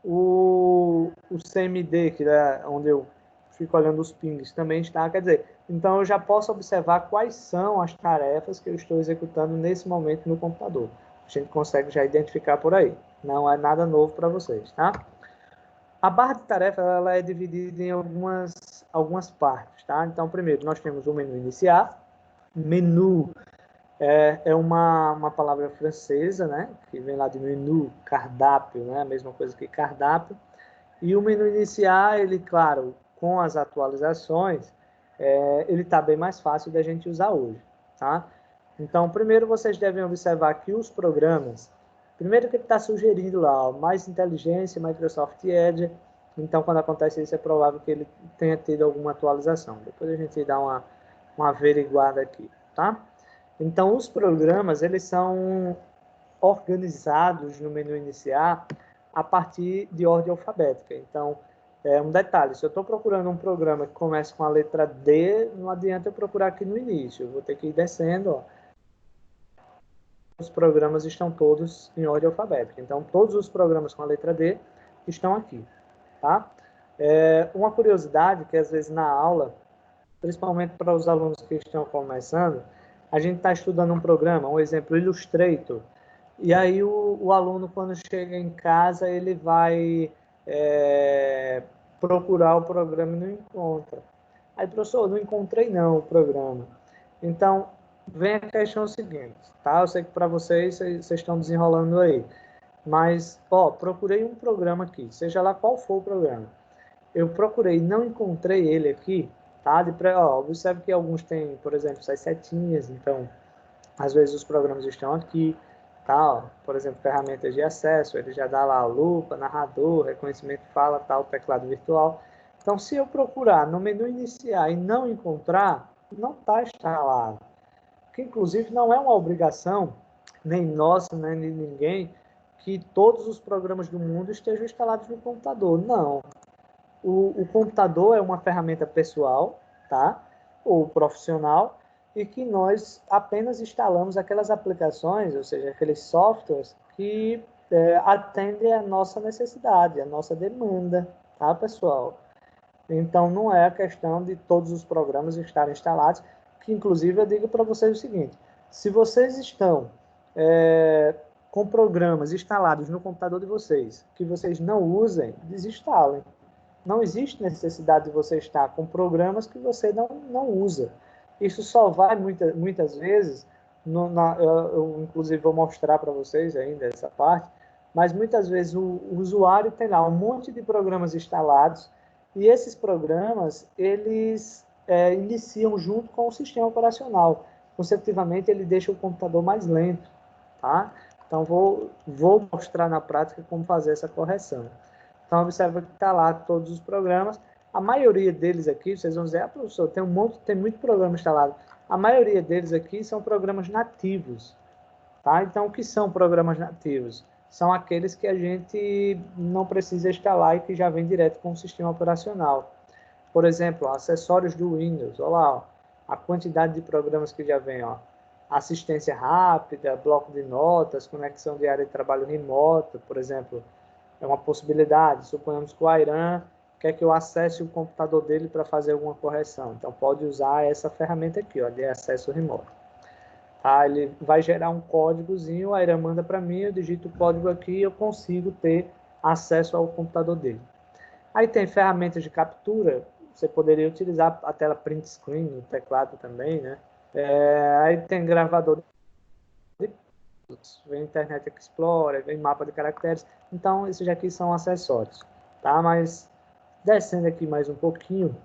O CMD, que é onde eu fico olhando os pings, também está, quer dizer, então eu já posso observar quais são as tarefas que eu estou executando nesse momento no computador. A gente consegue já identificar por aí. Não é nada novo para vocês, tá? A barra de tarefa ela é dividida em algumas partes, tá? Então, primeiro, nós temos o menu iniciar. Menu é uma palavra francesa, né? Que vem lá de menu, cardápio, né? A mesma coisa que cardápio. E o menu iniciar, ele, claro, com as atualizações, ele está bem mais fácil da gente usar hoje, tá? Então, primeiro vocês devem observar que os programas, primeiro que ele está sugerindo lá, ó, mais inteligência, Microsoft Edge, então quando acontece isso é provável que ele tenha tido alguma atualização. Depois a gente dá uma averiguada aqui, tá? Então, os programas, eles são organizados no menu iniciar a partir de ordem alfabética. Então, um detalhe, se eu estou procurando um programa que começa com a letra D, não adianta eu procurar aqui no início, eu vou ter que ir descendo, ó, os programas estão todos em ordem alfabética. Então, todos os programas com a letra D estão aqui, tá? Uma curiosidade que, às vezes, na aula, principalmente para os alunos que estão começando, a gente está estudando um programa, um exemplo, Illustrator, e aí o aluno, quando chega em casa, ele vai procurar o programa e não encontra. Aí, professor, não encontrei não o programa. Então, vem a questão seguinte, tá? Eu sei que para vocês estão desenrolando aí, mas, procurei um programa aqui, seja lá qual for o programa. Eu procurei, não encontrei ele aqui, tá? Observe que alguns têm, por exemplo, essas setinhas, então, às vezes os programas estão aqui, tá? Por exemplo, ferramentas de acesso, ele já dá lá lupa, narrador, reconhecimento de fala, tal, teclado virtual. Então, se eu procurar no menu iniciar e não encontrar, não está instalado. Que, inclusive, não é uma obrigação, nem nossa, nem de ninguém, que todos os programas do mundo estejam instalados no computador. Não. O computador é uma ferramenta pessoal, tá? Ou profissional, e que nós apenas instalamos aquelas aplicações, ou seja, aqueles softwares que atendem à nossa necessidade, à nossa demanda, tá, pessoal? Então, não é a questão de todos os programas estarem instalados, que, inclusive, eu digo para vocês o seguinte, se vocês estão com programas instalados no computador de vocês, que vocês não usem, desinstalem. Não existe necessidade de você estar com programas que você não usa. Isso só vai, muitas vezes, eu, inclusive, vou mostrar para vocês ainda essa parte, mas muitas vezes o usuário tem lá um monte de programas instalados e esses programas, eles iniciam junto com o sistema operacional. Consecutivamente, ele deixa o computador mais lento, tá? Então, vou mostrar na prática como fazer essa correção. Então, observa que está lá todos os programas. A maioria deles aqui, vocês vão dizer, professor, tem muito programa instalado. A maioria deles aqui são programas nativos. Tá? Então, o que são programas nativos? São aqueles que a gente não precisa instalar e que já vem direto com o sistema operacional. Por exemplo, acessórios do Windows. Olha lá, ó, a quantidade de programas que já vem. Ó. Assistência rápida, bloco de notas, conexão de área de trabalho remota, por exemplo, é uma possibilidade. Suponhamos que o Airan quer que eu acesse o computador dele para fazer alguma correção. Então, pode usar essa ferramenta aqui, ó, de acesso remoto. Tá? Ele vai gerar um códigozinho, o Airan manda para mim, eu digito o código aqui e eu consigo ter acesso ao computador dele. Aí tem ferramentas de captura, você poderia utilizar a tela print screen no teclado também, né? Aí tem gravador de vem Internet Explorer, vem mapa de caracteres. Então, esses aqui são acessórios, tá? Mas, descendo aqui mais um pouquinho,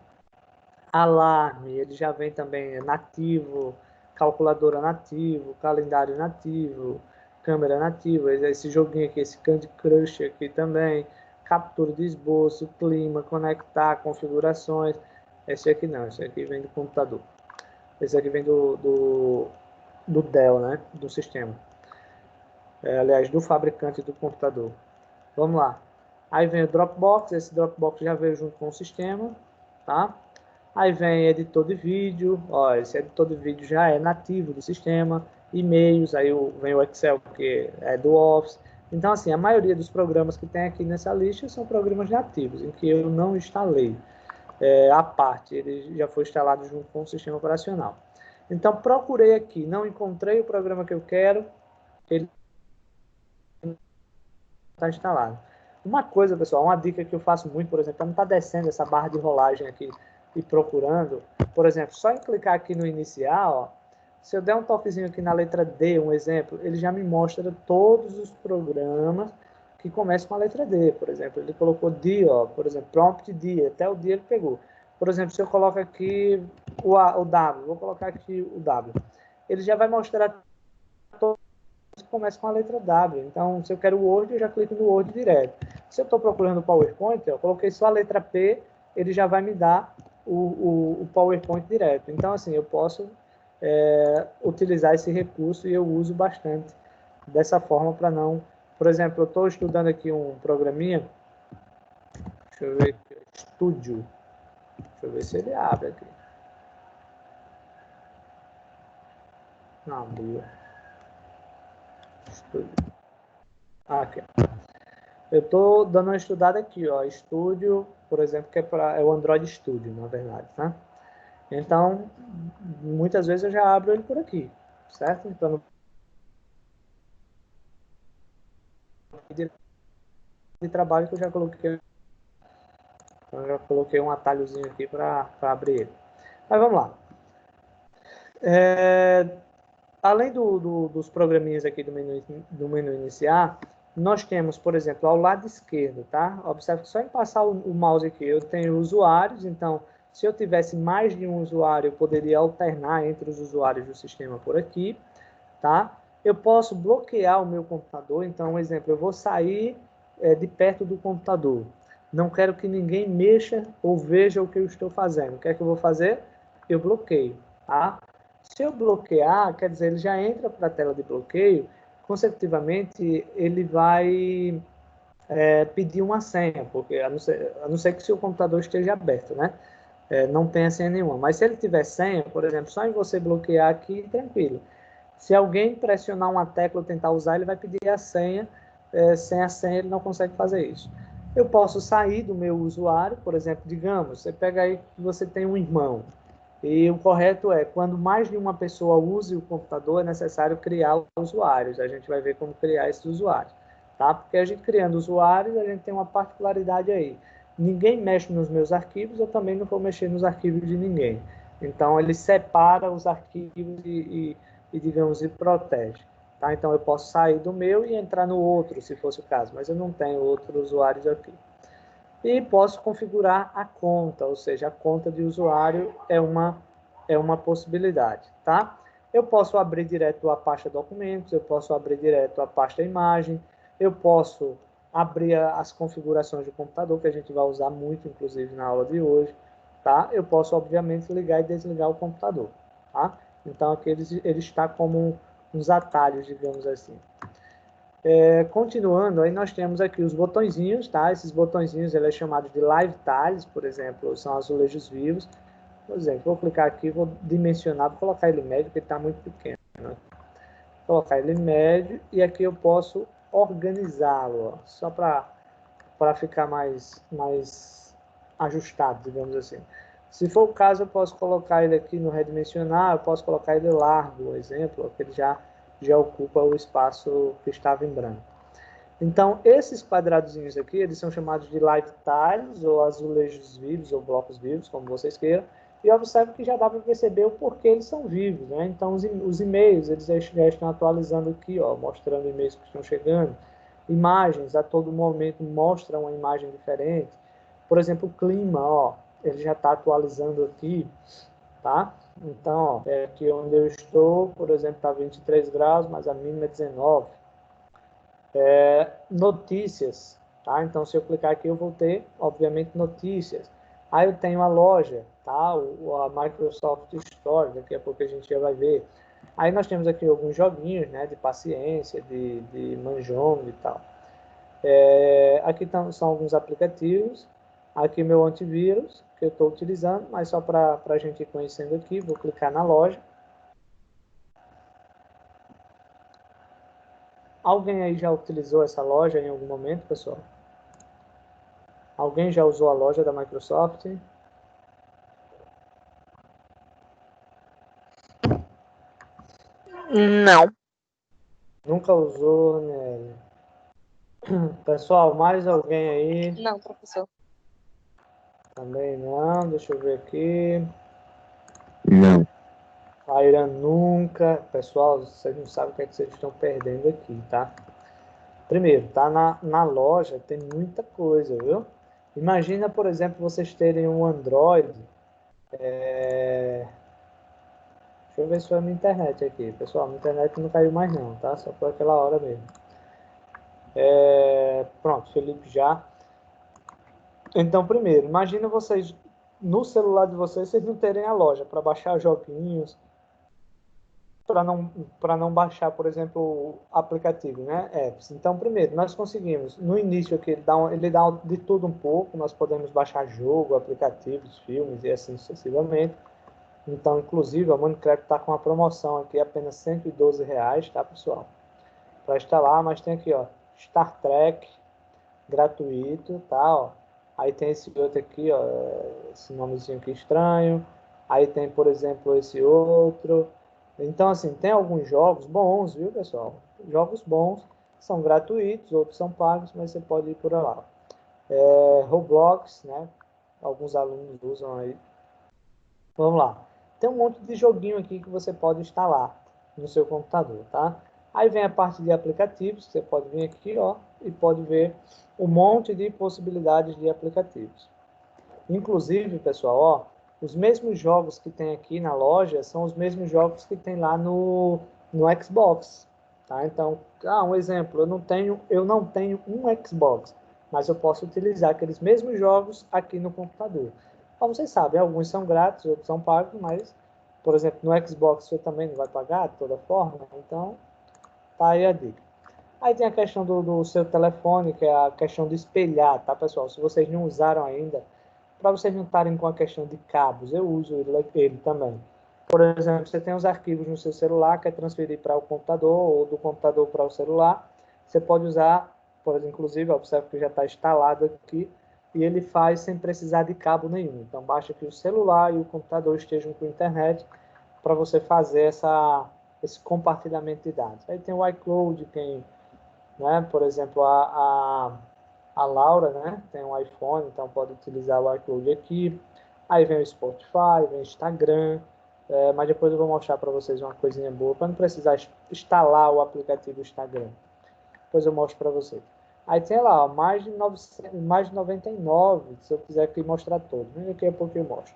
alarme, ele já vem também nativo, calculadora nativo, calendário nativo, câmera nativa, esse joguinho aqui, esse Candy Crush aqui também, captura de esboço, clima, conectar, configurações. Esse aqui não, esse aqui vem do computador. Esse aqui vem do Dell, né? Do sistema. Aliás, do fabricante do computador. Vamos lá. Aí vem o Dropbox, esse Dropbox já veio junto com o sistema, tá? Aí vem editor de vídeo, ó, esse editor de vídeo já é nativo do sistema, e-mails, aí vem o Excel, que é do Office. Então, assim, a maioria dos programas que tem aqui nessa lista são programas nativos, em que eu não instalei a parte, ele já foi instalado junto com o sistema operacional. Então, procurei aqui, não encontrei o programa que eu quero, ele está instalado. Uma coisa, pessoal, uma dica que eu faço muito, por exemplo, para não estar descendo essa barra de rolagem aqui e procurando, por exemplo, só em clicar aqui no iniciar, ó, se eu der um toquezinho aqui na letra D, um exemplo, ele já me mostra todos os programas que começam com a letra D, por exemplo. Ele colocou D, ó, por exemplo, prompt D, até o D ele pegou. Por exemplo, se eu coloco aqui o W, vou colocar aqui o W, ele já vai mostrar todos começa com a letra W. Então, se eu quero o Word, eu já clico no Word direto. Se eu estou procurando o PowerPoint, eu coloquei só a letra P, ele já vai me dar o PowerPoint direto. Então, assim, eu posso utilizar esse recurso e eu uso bastante dessa forma para não... Por exemplo, eu estou estudando aqui um programinha, deixa eu ver aqui, Studio. Deixa eu ver se ele abre aqui. Não, abriu. Estúdio. Aqui. Eu estou dando uma estudada aqui, ó. Estúdio, por exemplo, que é o Android Studio, na verdade, tá? Então, muitas vezes eu já abro ele por aqui, certo? Então, de trabalho que eu já coloquei. Então, eu já coloquei um atalhozinho aqui para abrir ele. Mas vamos lá. Além dos programinhas aqui do menu iniciar, nós temos, por exemplo, ao lado esquerdo, tá? Observe que só em passar o mouse aqui, eu tenho usuários, então, se eu tivesse mais de um usuário, eu poderia alternar entre os usuários do sistema por aqui, tá? Eu posso bloquear o meu computador, então, um exemplo, eu vou sair de perto do computador. Não quero que ninguém mexa ou veja o que eu estou fazendo. O que é que eu vou fazer? Eu bloqueio, tá? Se eu bloquear, quer dizer, ele já entra para a tela de bloqueio, consecutivamente ele vai pedir uma senha, porque a não ser que o seu computador esteja aberto, né? Não tenha senha nenhuma. Mas se ele tiver senha, por exemplo, só em você bloquear aqui, tranquilo. Se alguém pressionar uma tecla ou tentar usar, ele vai pedir a senha. Sem a senha, ele não consegue fazer isso. Eu posso sair do meu usuário, por exemplo, digamos, você pega aí que você tem um irmão. E o correto é, quando mais de uma pessoa use o computador, é necessário criar usuários. A gente vai ver como criar esses usuários. Tá? Porque a gente criando usuários, a gente tem uma particularidade aí. Ninguém mexe nos meus arquivos, eu também não vou mexer nos arquivos de ninguém. Então, ele separa os arquivos e digamos, e protege. Tá? Então, eu posso sair do meu e entrar no outro, se fosse o caso, mas eu não tenho outros usuários aqui. E posso configurar a conta, ou seja, a conta de usuário é uma possibilidade, tá? Eu posso abrir direto a pasta documentos, eu posso abrir direto a pasta imagem, eu posso abrir as configurações do computador, que a gente vai usar muito, inclusive, na aula de hoje, tá? Eu posso, obviamente, ligar e desligar o computador, tá? Então, aqui ele está como uns atalhos, digamos assim. Continuando, aí nós temos aqui os botõezinhos, tá? Esses botõezinhos, ele é chamado de Live Tiles, por exemplo, são azulejos vivos. Por exemplo, vou clicar aqui, vou dimensionar, vou colocar ele médio, porque ele está muito pequeno, né? Vou colocar ele médio, e aqui eu posso organizá-lo, só para ficar mais ajustado, digamos assim. Se for o caso, eu posso colocar ele aqui no redimensionar, eu posso colocar ele largo, por exemplo, que ele já ocupa o espaço que estava em branco. Então, esses quadradozinhos aqui, eles são chamados de live tiles, ou azulejos vivos, ou blocos vivos, como vocês queiram, e observe que já dá para perceber o porquê eles são vivos, né? Então, os e-mails, eles já estão atualizando aqui, ó, mostrando e-mails que estão chegando. Imagens, a todo momento mostram uma imagem diferente. Por exemplo, o clima, ó, ele já está atualizando aqui, tá? Então, ó, aqui onde eu estou, por exemplo, está 23 graus, mas a mínima é 19. Notícias, tá? Então, se eu clicar aqui, eu vou ter, obviamente, notícias. Aí eu tenho a loja, tá? A Microsoft Store, daqui a pouco a gente já vai ver. Aí nós temos aqui alguns joguinhos, né? De paciência, de mahjong e tal. Aqui são alguns aplicativos. Aqui meu antivírus, que eu estou utilizando, mas só para a gente ir conhecendo aqui, vou clicar na loja. Alguém aí já utilizou essa loja em algum momento, pessoal? Alguém já usou a loja da Microsoft? Não. Nunca usou, né? Pessoal, mais alguém aí? Não, professor. Também não, deixa eu ver aqui. Não. Aira nunca. Pessoal, vocês não sabem o que é que vocês estão perdendo aqui, tá? Primeiro, tá na loja, tem muita coisa, viu? Imagina, por exemplo, vocês terem um Android. Deixa eu ver se foi a minha internet aqui. Pessoal, a minha internet não caiu mais não, tá? Só por aquela hora mesmo. Pronto, Felipe já. Então, primeiro, imagina vocês, no celular de vocês não terem a loja para baixar joguinhos, para não baixar, por exemplo, aplicativo, né? Apps. Então, primeiro, nós conseguimos, no início aqui, ele dá de tudo um pouco, nós podemos baixar jogo, aplicativos, filmes e assim sucessivamente. Então, inclusive, a Minecraft está com uma promoção aqui, apenas R$ 112, tá, pessoal? para instalar, mas tem aqui, ó, Star Trek, gratuito, tá, ó. Aí tem esse outro aqui, ó, esse nomezinho aqui estranho. Aí tem, por exemplo, esse outro. Então, assim, tem alguns jogos bons, viu, pessoal? Jogos bons, são gratuitos, outros são pagos, mas você pode ir por lá. Roblox, né? Alguns alunos usam aí. Vamos lá. Tem um monte de joguinho aqui que você pode instalar no seu computador, tá? Aí vem a parte de aplicativos, você pode vir aqui, ó, e pode ver um monte de possibilidades de aplicativos. Inclusive, pessoal, ó, os mesmos jogos que tem aqui na loja são os mesmos jogos que tem lá no Xbox, tá? Então, um exemplo, eu não tenho um Xbox, mas eu posso utilizar aqueles mesmos jogos aqui no computador. Como vocês sabem, alguns são grátis, outros são pagos, mas, por exemplo, no Xbox você também não vai pagar de toda forma, então tá aí a dica. Aí tem a questão do seu telefone, que é a questão de espelhar, tá, pessoal? Se vocês não usaram ainda, para vocês não estarem com a questão de cabos, eu uso ele também. Por exemplo, você tem os arquivos no seu celular, quer transferir para o computador ou do computador para o celular, você pode usar, por exemplo, inclusive, observe que já está instalado aqui, e ele faz sem precisar de cabo nenhum. Então, basta que o celular e o computador estejam com internet para você fazer esse compartilhamento de dados. Aí tem o iCloud, né, por exemplo, a Laura, né, tem um iPhone, então pode utilizar o iCloud aqui. Aí vem o Spotify, vem o Instagram, mas depois eu vou mostrar para vocês uma coisinha boa, para não precisar instalar o aplicativo Instagram. Depois eu mostro para vocês. Aí tem lá, ó, mais de 99, se eu quiser aqui mostrar todos. Daqui a pouco eu mostro.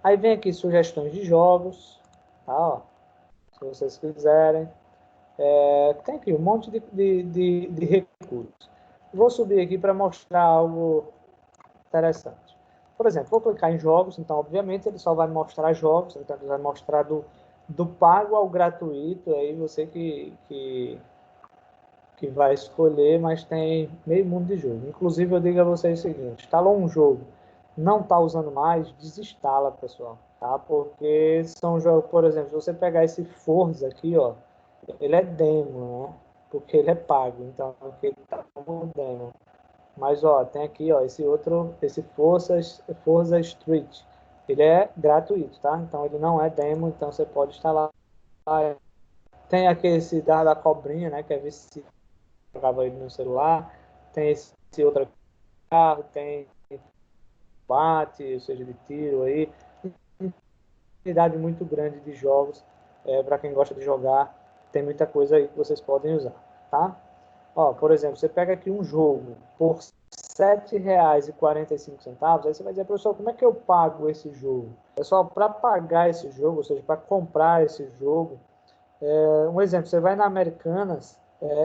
Aí vem aqui sugestões de jogos, tá, ó, se vocês quiserem. Tem aqui um monte de recursos. Vou subir aqui para mostrar algo interessante. Por exemplo, vou clicar em jogos, então obviamente ele só vai mostrar jogos, então ele vai mostrar do pago ao gratuito, aí você que vai escolher, mas tem meio mundo de jogo. Inclusive eu digo a vocês o seguinte, instalou um jogo, não está usando mais, desinstala, pessoal, tá? Porque são jogos, por exemplo, se você pegar esse Forza aqui, ó, ele é demo, né? Porque ele é pago, então ele está como demo. Mas, ó, tem aqui, ó, esse outro, esse Forza Street. Ele é gratuito, tá? Então, ele não é demo, então você pode instalar. Tem aqui esse da cobrinha, né? Que é vice jogava ele no celular. Tem esse outro carro, tem bate, ou seja, de tiro aí. Uma quantidade muito grande de jogos para quem gosta de jogar. Tem muita coisa aí que vocês podem usar, tá? Ó, por exemplo, você pega aqui um jogo por R$ 7,45, aí você vai dizer, professor, como é que eu pago esse jogo? Pessoal, para pagar esse jogo, ou seja, para comprar esse jogo, um exemplo, você vai na Americanas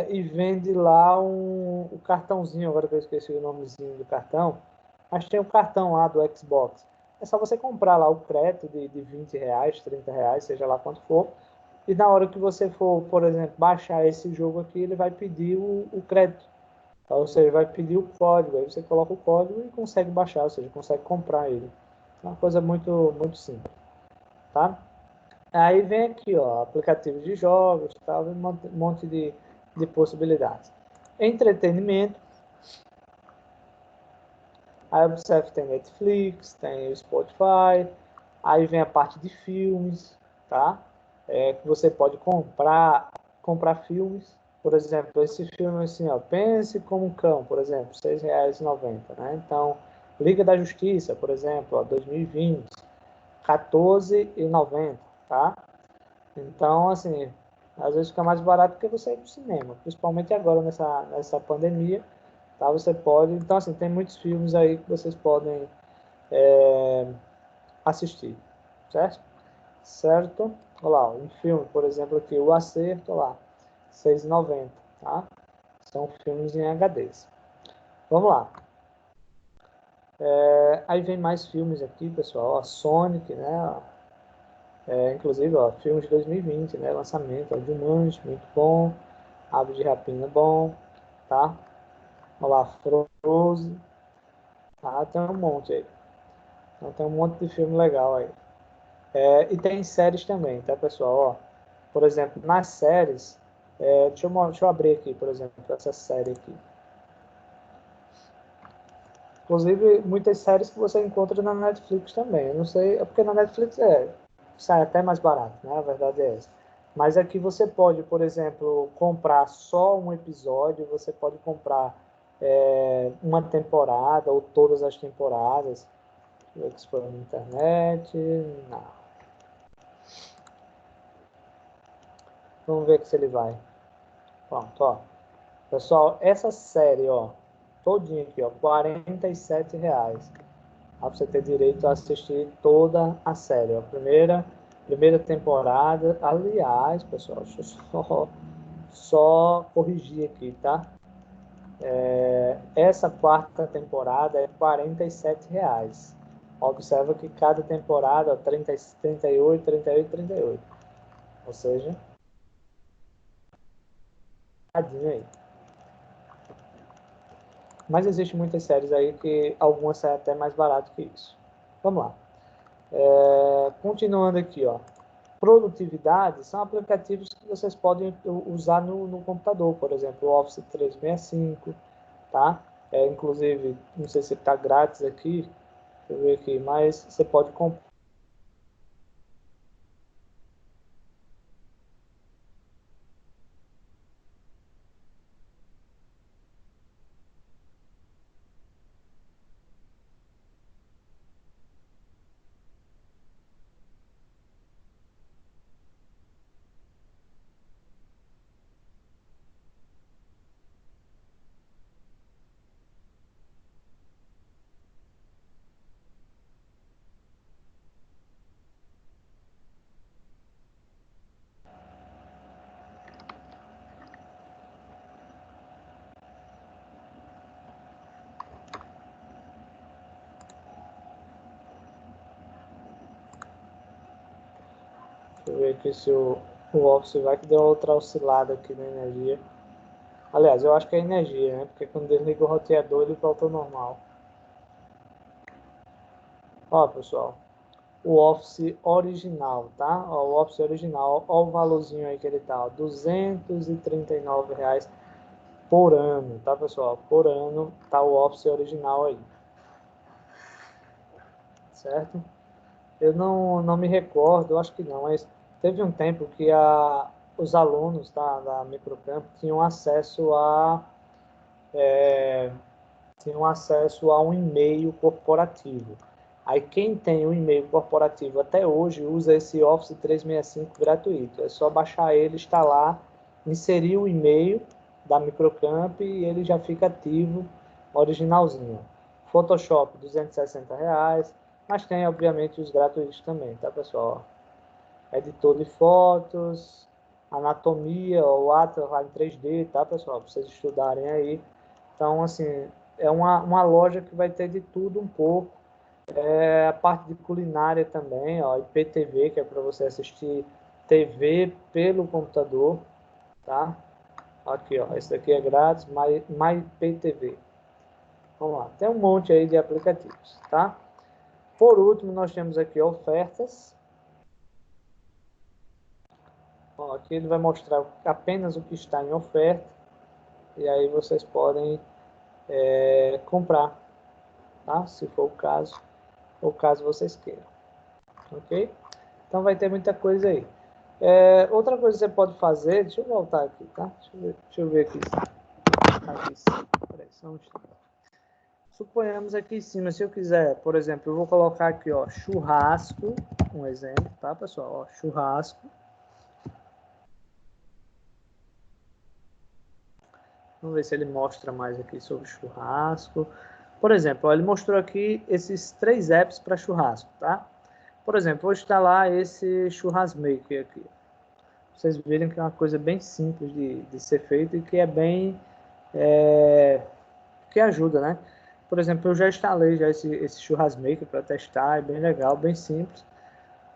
e vende lá o cartãozinho, agora que eu esqueci o nomezinho do cartão, mas tem o cartão lá do Xbox. É só você comprar lá o crédito de R$ 20, R$ 30, seja lá quanto for, e na hora que você for, por exemplo, baixar esse jogo aqui, ele vai pedir o crédito. Ou seja, vai pedir o código, aí você coloca o código e consegue baixar, ou seja, consegue comprar ele. É uma coisa muito, muito simples, tá? Aí vem aqui, ó, aplicativos de jogos, tal, um monte de possibilidades. Entretenimento, aí observe que tem Netflix, tem o Spotify, aí vem a parte de filmes, tá? Que você pode comprar filmes. Por exemplo, esse filme assim, ó, Pense como um Cão, por exemplo, R$ 6,90, né? Então, Liga da Justiça, por exemplo, ó, 2020, R$ 14,90, tá? Então, assim, às vezes fica mais barato que você ir no cinema, principalmente agora nessa pandemia, tá? Você pode, então assim, tem muitos filmes aí que vocês podem assistir, certo? Certo? Olha lá, um filme, por exemplo, aqui, O Acerto, olha lá, R$ 6,90, tá? São filmes em HDs. Vamos lá. Aí vem mais filmes aqui, pessoal. Ó, Sonic, né? Inclusive, ó, filme de 2020, né? Lançamento, ó, Jumanji, muito bom. Aves de Rapina, bom, tá? Olha lá, Frozen, tá? Tem um monte aí. Então tem um monte de filme legal aí. E tem séries também, tá, pessoal? Ó, por exemplo, nas séries, Deixa eu abrir aqui, por exemplo, essa série aqui. Inclusive, muitas séries que você encontra na Netflix também. Eu não sei, é porque na Netflix sai até mais barato, né? A verdade é essa. Mas aqui você pode, por exemplo, comprar só um episódio, você pode comprar uma temporada ou todas as temporadas. Deixa eu ver se foi na internet. Não. Vamos ver se ele vai. Pronto, ó. Pessoal, essa série, ó, todinha aqui, ó, R$ 47. Para você ter direito a assistir toda a série. A primeira temporada. Aliás, pessoal, deixa eu só corrigir aqui, tá? Essa quarta temporada é R$ 47. Observa que cada temporada, 30, 38, 38, 38. Ou seja, aí. Mas existem muitas séries aí que algumas saem até mais barato que isso. Vamos lá. Continuando aqui, ó. Produtividade são aplicativos que vocês podem usar no computador, por exemplo, o Office 365, tá? Inclusive, não sei se está grátis aqui, deixa eu ver aqui, mas você pode comprar. Deixa eu ver aqui se o Office vai que deu outra oscilada aqui na energia. Aliás, eu acho que é energia, né? Porque quando desliga o roteador, ele volta ao normal. Ó, pessoal, o Office original, tá? Ó, o Office original, ó o valorzinho aí que ele tá, ó, R$ 239 por ano, tá, pessoal? Por ano tá o Office original aí, certo? Eu não me recordo, eu acho que não, mas teve um tempo que os alunos da Microcamp tinham acesso a um e-mail corporativo. Aí quem tem um e-mail corporativo até hoje usa esse Office 365 gratuito. É só baixar ele, instalar, inserir o e-mail da Microcamp e ele já fica ativo, originalzinho. Photoshop, R$ 260, mas tem, obviamente, os gratuitos também, tá, pessoal? Editor de fotos, anatomia, o Atlas lá em 3D, tá, pessoal? Para vocês estudarem aí. Então, assim, é uma loja que vai ter de tudo um pouco. A parte de culinária também, ó, IPTV, que é para você assistir TV pelo computador, tá? Aqui, ó, esse daqui é grátis, MyIPTV. Vamos lá, tem um monte aí de aplicativos, tá? Por último, nós temos aqui ofertas. Ó, aqui ele vai mostrar apenas o que está em oferta, e aí vocês podem comprar, tá? Se for o caso, ou caso vocês queiram, ok? Então vai ter muita coisa aí. Outra coisa que você pode fazer, deixa eu voltar aqui, tá? Deixa eu ver aqui. Peraí, só um instante. Suponhamos aqui em cima, se eu quiser, por exemplo, eu vou colocar aqui, ó, churrasco, um exemplo, tá, pessoal? Ó, churrasco. Vamos ver se ele mostra mais aqui sobre churrasco. Por exemplo, ó, ele mostrou aqui esses 3 apps para churrasco, tá? Por exemplo, vou instalar esse Churrasmaker aqui. Vocês verem que é uma coisa bem simples de ser feita e que é bem... que ajuda, né? Por exemplo, eu já instalei já esse Churrasmaker para testar, é bem legal, bem simples.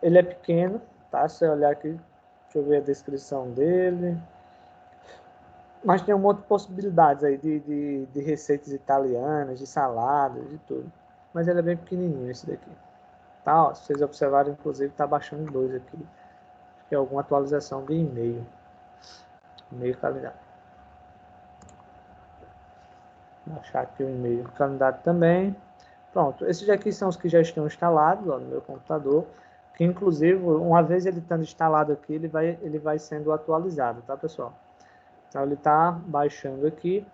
Ele é pequeno, tá? Se você olhar aqui, deixa eu ver a descrição dele. Mas tem um monte de possibilidades aí de receitas italianas, de saladas, de tudo. Mas ele é bem pequenininho esse daqui. Tá? Ó, se vocês observarem, inclusive, está baixando 2 aqui. Acho que é alguma atualização de e-mail. E-mail calendário. Vou achar aqui o e-mail calendário também. Pronto, esses aqui são os que já estão instalados ó, no meu computador, que inclusive, uma vez ele estando instalado aqui, ele vai sendo atualizado, tá, pessoal? Então ele está baixando aqui,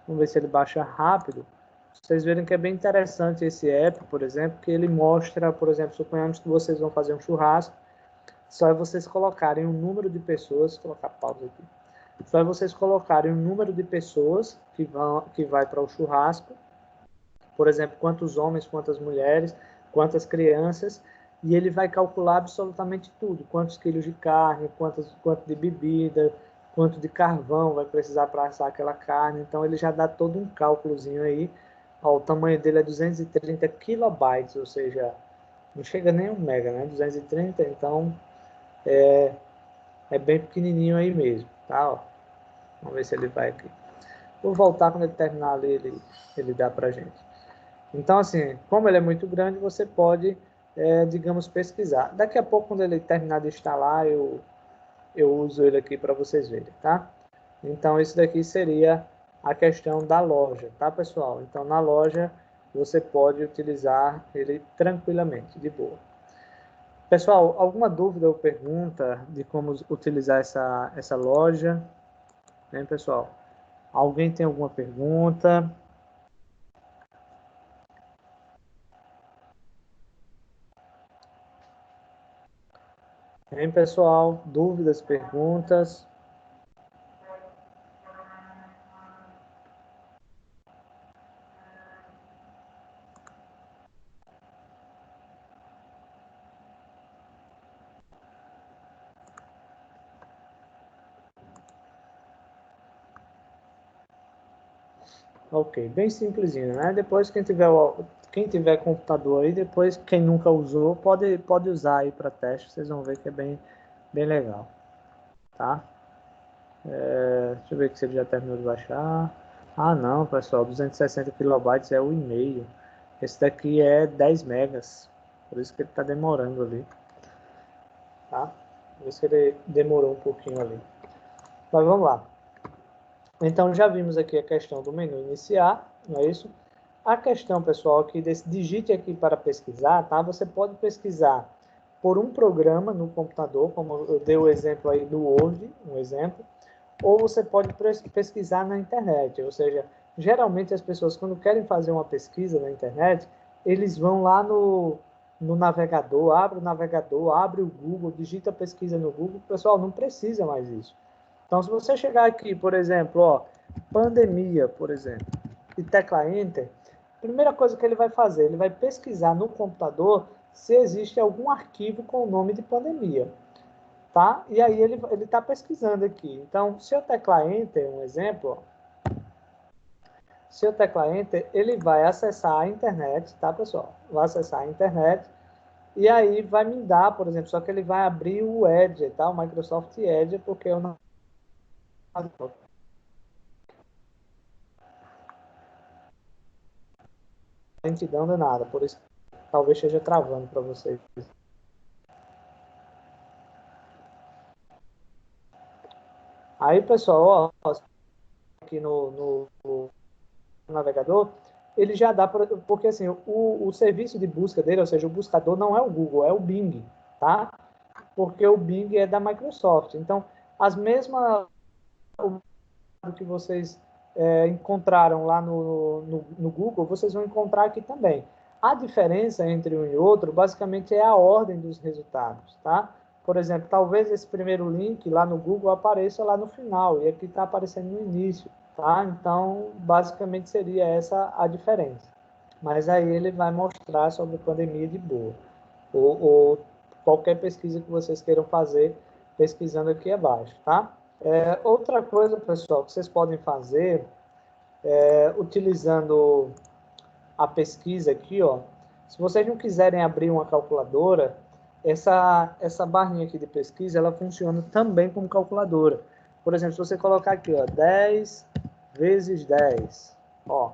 vamos ver se ele baixa rápido. Vocês verem que é bem interessante esse app, por exemplo, que ele mostra, por exemplo, suponhamos que vocês vão fazer um churrasco, só é vocês colocarem um número de pessoas, vou colocar pausa aqui, só é vocês colocarem o número de pessoas que vai para o churrasco, por exemplo, quantos homens, quantas mulheres, quantas crianças, e ele vai calcular absolutamente tudo, quantos quilos de carne, quanto de bebida, quanto de carvão vai precisar para assar aquela carne, então ele já dá todo um cálculozinho aí. Ó, o tamanho dele é 230 kilobytes, ou seja, não chega nem 1 mega, né? 230, então é bem pequenininho aí mesmo, tá? Ó, vamos ver se ele vai aqui. Vou voltar quando ele terminar ali, ele dá pra gente. Então, assim, como ele é muito grande, você pode, digamos, pesquisar. Daqui a pouco, quando ele terminar de instalar, eu uso ele aqui para vocês verem, tá? Então, isso daqui seria a questão da loja, tá, pessoal? Então, na loja, você pode utilizar ele tranquilamente, de boa. Pessoal, alguma dúvida ou pergunta de como utilizar essa loja? Hein, pessoal? Alguém tem alguma pergunta? Hein, pessoal? Dúvidas, perguntas? Ok, bem simplesinho, né? Depois quem tiver computador aí, depois quem nunca usou, pode usar aí para teste, vocês vão ver que é bem legal, tá? Deixa eu ver se ele já terminou de baixar. Ah não, pessoal, 260 kilobytes é o e-mail. Esse daqui é 10 megas, por isso que ele está demorando ali, tá? Por isso que ele demorou um pouquinho ali. Mas vamos lá. Então já vimos aqui a questão do menu iniciar, não é isso? A questão, pessoal, aqui digite aqui para pesquisar, tá? Você pode pesquisar por um programa no computador, como eu dei o exemplo aí do Word, um exemplo, ou você pode pesquisar na internet, ou seja, geralmente as pessoas quando querem fazer uma pesquisa na internet, eles vão lá no navegador, abre o Google, digita a pesquisa no Google, pessoal, não precisa mais isso. Então, se você chegar aqui, por exemplo, ó, pandemia, por exemplo, e tecla Enter, a primeira coisa que ele vai fazer, ele vai pesquisar no computador se existe algum arquivo com o nome de pandemia, tá? E aí ele está pesquisando aqui. Então, se eu teclar Enter, um exemplo, ó, se eu teclar Enter, ele vai acessar a internet, tá, pessoal? Vai acessar a internet e aí vai me dar, por exemplo, só que ele vai abrir o Edge, tá? O Microsoft Edge, porque eu não lentidão danada, por isso talvez esteja travando para vocês. Aí, pessoal, ó, aqui no navegador, ele já dá, porque assim, o serviço de busca dele, ou seja, o buscador não é o Google, é o Bing, tá? Porque o Bing é da Microsoft. Então, as mesmas que vocês encontraram lá no Google, vocês vão encontrar aqui também. A diferença entre um e outro, basicamente, é a ordem dos resultados, tá? Por exemplo, talvez esse primeiro link lá no Google apareça lá no final, e aqui está aparecendo no início, tá? Então, basicamente, seria essa a diferença. Mas aí ele vai mostrar sobre a pandemia de boa. Ou qualquer pesquisa que vocês queiram fazer, pesquisando aqui abaixo, tá? Outra coisa, pessoal, que vocês podem fazer, utilizando a pesquisa aqui, ó, se vocês não quiserem abrir uma calculadora, essa barrinha aqui de pesquisa, ela funciona também como calculadora. Por exemplo, se você colocar aqui, ó, 10 vezes 10, ó,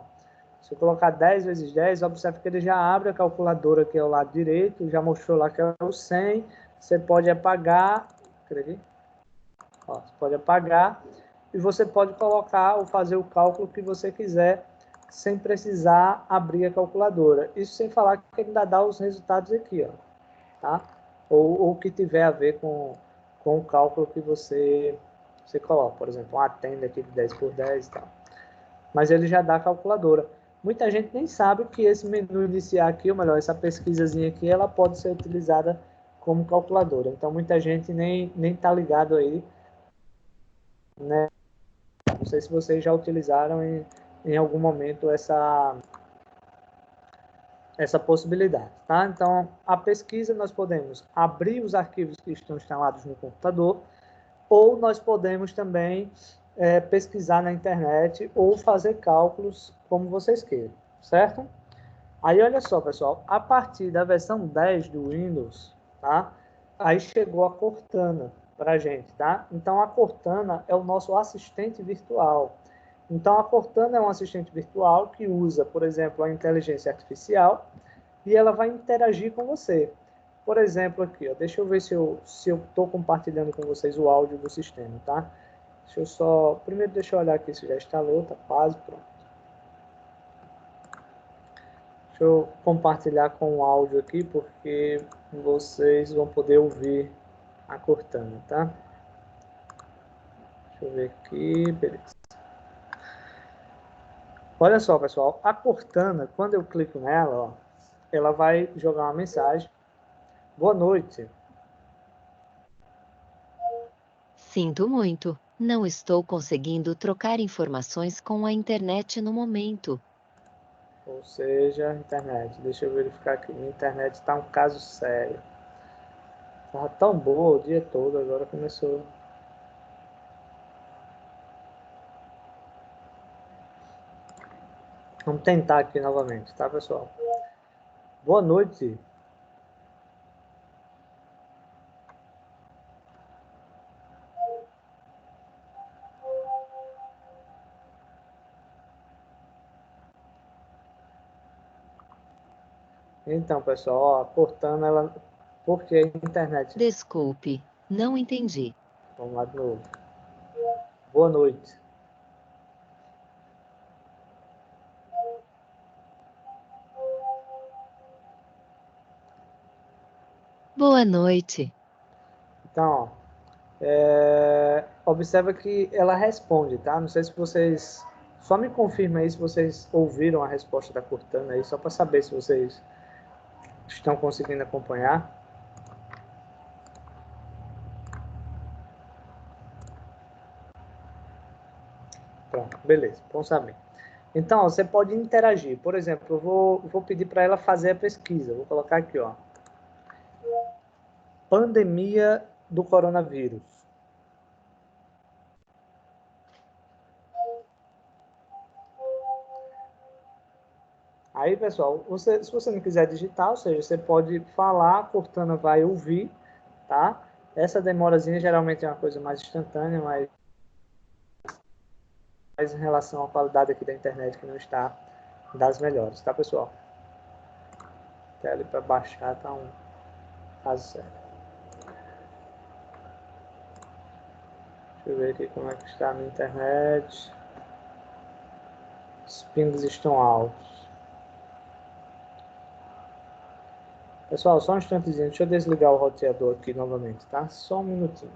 se eu colocar 10 vezes 10, observe que ele já abre a calculadora aqui ao lado direito, já mostrou lá que é o 100, você pode apagar, ó, você pode apagar, e você pode colocar ou fazer o cálculo que você quiser sem precisar abrir a calculadora. Isso sem falar que ele ainda dá os resultados aqui, ó, tá? Ou que tiver a ver com o cálculo que você coloca. Por exemplo, uma tenda aqui de 10 por 10 e tal. Mas ele já dá a calculadora. Muita gente nem sabe que esse menu iniciar aqui, ou melhor, essa pesquisazinha aqui, ela pode ser utilizada como calculadora. Então, muita gente nem tá ligado aí, né? Não sei se vocês já utilizaram em algum momento essa possibilidade, tá? Então, a pesquisa nós podemos abrir os arquivos que estão instalados no computador, ou nós podemos também pesquisar na internet ou fazer cálculos como vocês queiram, certo? Aí, olha só, pessoal, a partir da versão 10 do Windows, tá? Aí chegou a Cortana para a gente, tá? Então, a Cortana é o nosso assistente virtual. Então, a Cortana é um assistente virtual que usa, por exemplo, a inteligência artificial e ela vai interagir com você. Por exemplo, aqui, ó, deixa eu ver se eu estou compartilhando com vocês o áudio do sistema, tá? Deixa eu só... Primeiro, deixa eu olhar aqui se já instalou, tá quase pronto. Deixa eu compartilhar com o áudio aqui, porque vocês vão poder ouvir a Cortana, tá? Deixa eu ver aqui, beleza. Olha só, pessoal, a Cortana, quando eu clico nela, ó, ela vai jogar uma mensagem. Boa noite. Sinto muito, não estou conseguindo trocar informações com a internet no momento. Ou seja, internet. Deixa eu verificar aqui. Minha internet está um caso sério. Estava tão boa o dia todo, agora começou. Vamos tentar aqui novamente, tá, pessoal? Boa noite. Então, pessoal, ó, Cortana, ela... Por que a internet? Desculpe, não entendi. Vamos lá de novo. Boa noite. Boa noite. Então, ó, observa que ela responde, tá? Não sei se vocês... Só me confirma aí se vocês ouviram a resposta da Cortana aí, só para saber se vocês estão conseguindo acompanhar. Pronto, beleza, bom saber. Então, ó, você pode interagir. Por exemplo, eu vou pedir para ela fazer a pesquisa. Vou colocar aqui, ó. Pandemia do coronavírus. Aí, pessoal, se você não quiser digitar, ou seja, você pode falar, a Cortana vai ouvir, tá? Essa demorazinha geralmente é uma coisa mais instantânea, mas em relação à qualidade aqui da internet, que não está das melhores, tá, pessoal? Até ali para baixar tá um caso certo. Deixa eu ver aqui como é que está a minha internet. Os pingos estão altos. Pessoal, só um instantezinho. Deixa eu desligar o roteador aqui novamente, tá? Só um minutinho.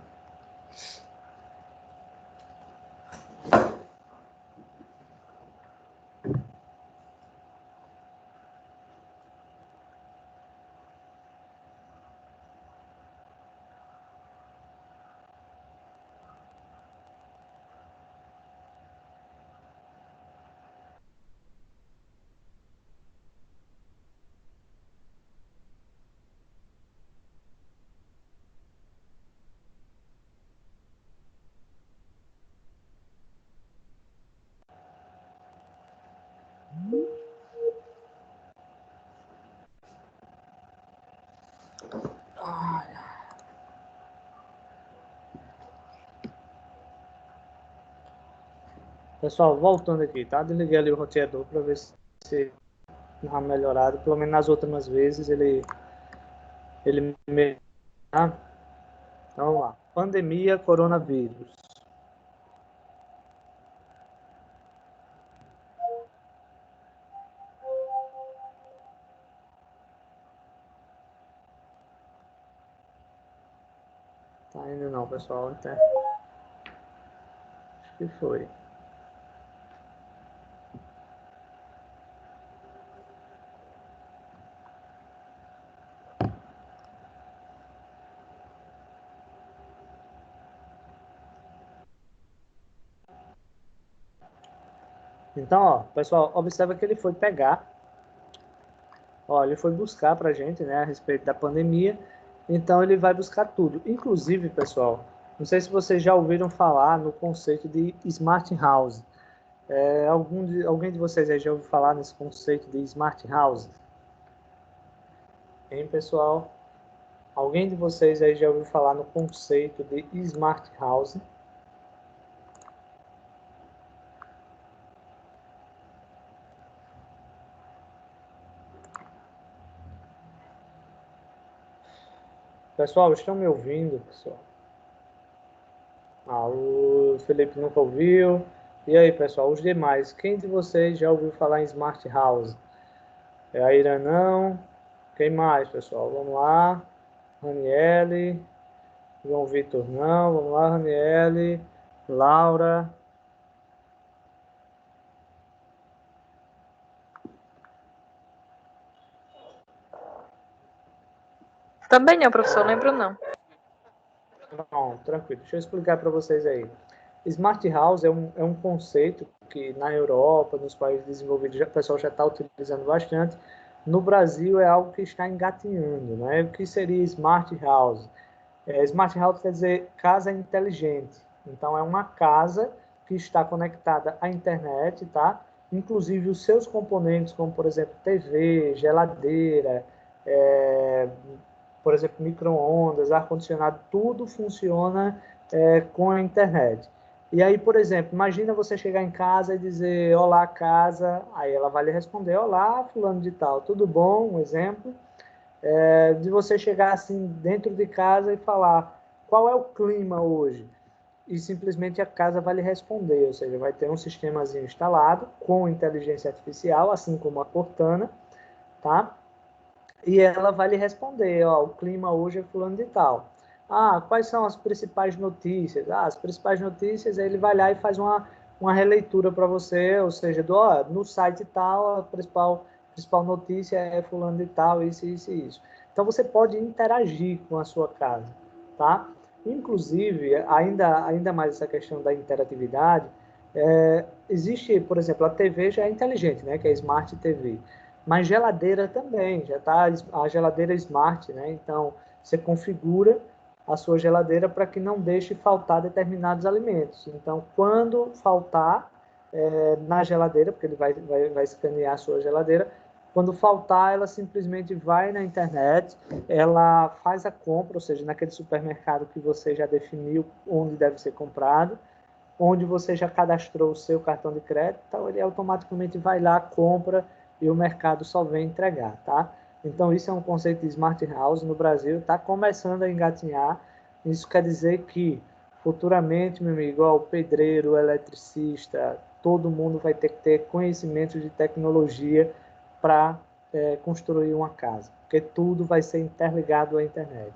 Pessoal, voltando aqui, tá? Desliguei ali o roteador para ver se dá melhorado. Pelo menos nas outras vezes ele tá? Então vamos lá. Pandemia coronavírus. pessoal. Até. Acho que foi. Então, ó, pessoal, observa que ele foi pegar, ó, ele foi buscar para a gente, né, a respeito da pandemia. Então, ele vai buscar tudo. Inclusive, pessoal, não sei se vocês já ouviram falar no conceito de Smart House. Alguém de vocês aí já ouviu falar nesse conceito de Smart House? Hein, pessoal? Alguém de vocês aí já ouviu falar no conceito de Smart House? Pessoal, estão me ouvindo, pessoal? O Felipe nunca ouviu. E aí, pessoal, os demais, quem de vocês já ouviu falar em Smart House? A Ira não. Quem mais, pessoal? Vamos lá. Raniele. João Vitor não. Vamos lá, Raniele. Laura. Também não, professor, lembro não. Não, tranquilo. Deixa eu explicar para vocês aí. Smart House é um conceito que na Europa, nos países desenvolvidos, o pessoal já está utilizando bastante. No Brasil é algo que está engatinhando, né? O que seria Smart House? Smart House quer dizer casa inteligente. Então é uma casa que está conectada à internet, tá? Inclusive os seus componentes, como por exemplo TV, geladeira, por exemplo, micro-ondas, ar-condicionado, tudo funciona com a internet. E aí, por exemplo, imagina você chegar em casa e dizer, olá, casa, aí ela vai lhe responder, olá, fulano de tal, tudo bom? Um exemplo. De você chegar assim dentro de casa e falar, qual é o clima hoje? E simplesmente a casa vai lhe responder, ou seja, vai ter um sistemazinho instalado com inteligência artificial, assim como a Cortana, tá? E ela vai lhe responder, ó, o clima hoje é fulano de tal. Ah, quais são as principais notícias? Ah, as principais notícias, aí ele vai lá e faz uma releitura para você, ou seja, no site tal, a principal notícia é fulano de tal, isso, isso e isso. Então, você pode interagir com a sua casa, tá? Inclusive, ainda mais essa questão da interatividade, existe, por exemplo, a TV já é inteligente, né, que é a Smart TV. Mas geladeira também, já está a geladeira smart, né? Então, você configura a sua geladeira para que não deixe faltar determinados alimentos. Então, quando faltar na geladeira, porque ele vai escanear a sua geladeira, quando faltar, ela simplesmente vai na internet, ela faz a compra, ou seja, naquele supermercado que você já definiu onde deve ser comprado, onde você já cadastrou o seu cartão de crédito, então ele automaticamente vai lá, compra e o mercado só vem entregar, tá? Então isso é um conceito de Smart House no Brasil, está começando a engatinhar. Isso quer dizer que futuramente, meu amigo, o pedreiro, o eletricista, todo mundo vai ter que ter conhecimento de tecnologia para construir uma casa, porque tudo vai ser interligado à internet.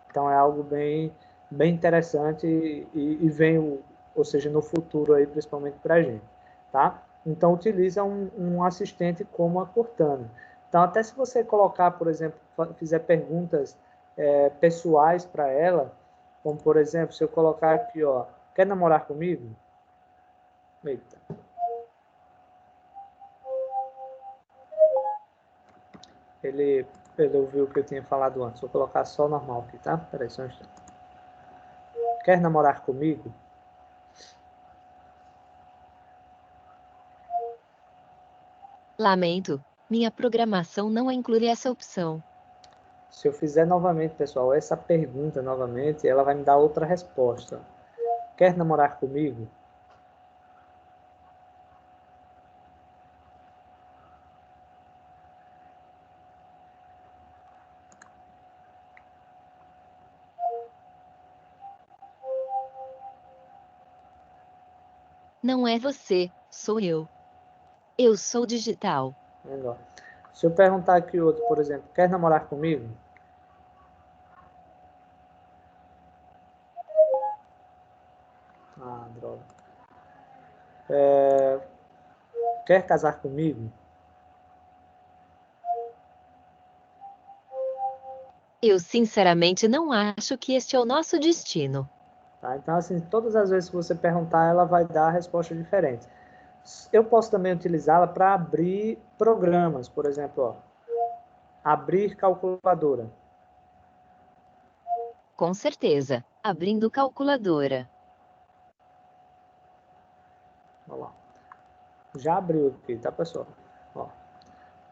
Então é algo bem interessante e vem ou seja, no futuro aí, principalmente para a gente, tá? Então, utiliza um assistente como a Cortana. Então, até se você colocar, por exemplo, fizer perguntas pessoais para ela, como, por exemplo, se eu colocar aqui, ó, quer namorar comigo? Eita. Ele ouviu o que eu tinha falado antes. Vou colocar só normal aqui, tá? Peraí, só um instante. Quer namorar comigo? Lamento, minha programação não inclui essa opção. Se eu fizer novamente, pessoal, essa pergunta novamente, ela vai me dar outra resposta. Quer namorar comigo? Não é você, sou eu. Eu sou digital. Melhor. Se eu perguntar aqui outro, por exemplo, quer namorar comigo? Ah, droga. Quer casar comigo? Eu sinceramente não acho que este é o nosso destino. Tá? Então, assim, todas as vezes que você perguntar, ela vai dar a resposta diferente. Eu posso também utilizá-la para abrir programas, por exemplo, ó, abrir calculadora. Com certeza. Abrindo calculadora. Olha lá. Já abriu aqui, tá, pessoal? Ó.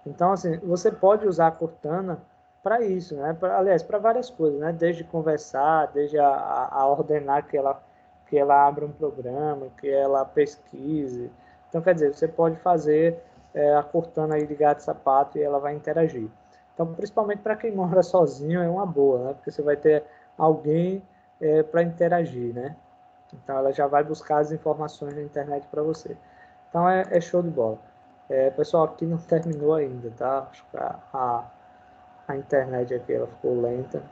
Então, assim, você pode usar a Cortana para isso, né? Aliás, para várias coisas, né? Desde conversar, desde a ordenar que ela abra um programa, que ela pesquise. Então, quer dizer, você pode fazer a Cortana aí de gato e sapato e ela vai interagir. Então, principalmente para quem mora sozinho, é uma boa, né? Porque você vai ter alguém para interagir, né? Então, ela já vai buscar as informações na internet para você. Então, é show de bola. Pessoal, aqui não terminou ainda, tá? Acho que a internet aqui ela ficou lenta.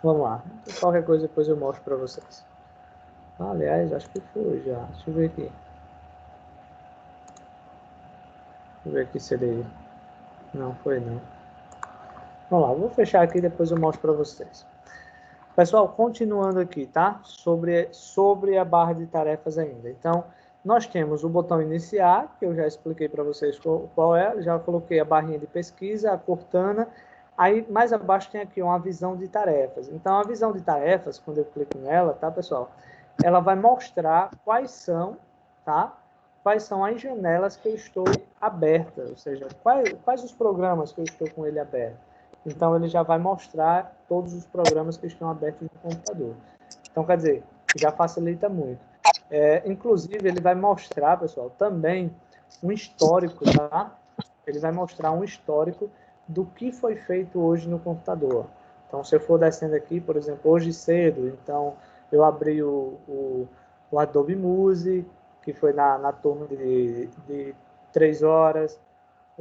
Vamos lá. Qualquer coisa depois eu mostro para vocês. Aliás, acho que foi já. Deixa eu ver aqui. Deixa eu ver aqui se ele... Não, foi não. Vamos lá, vou fechar aqui e depois eu mostro para vocês. Pessoal, continuando aqui, tá? Sobre a barra de tarefas ainda. Então, nós temos o botão iniciar, que eu já expliquei para vocês qual é. Já coloquei a barrinha de pesquisa, a Cortana. Aí, mais abaixo tem aqui uma visão de tarefas. Então, a visão de tarefas, quando eu clico nela, tá, pessoal? Ela vai mostrar quais são, tá? Quais são as janelas que eu estou aberta, ou seja, quais os programas que eu estou com ele aberto. Então, ele já vai mostrar todos os programas que estão abertos no computador. Então, quer dizer, já facilita muito. Inclusive, ele vai mostrar, pessoal, também um histórico, tá? Ele vai mostrar um histórico do que foi feito hoje no computador. Então, se eu for descendo aqui, por exemplo, hoje cedo, então, eu abri o Adobe Music, que foi na turma de 3 horas.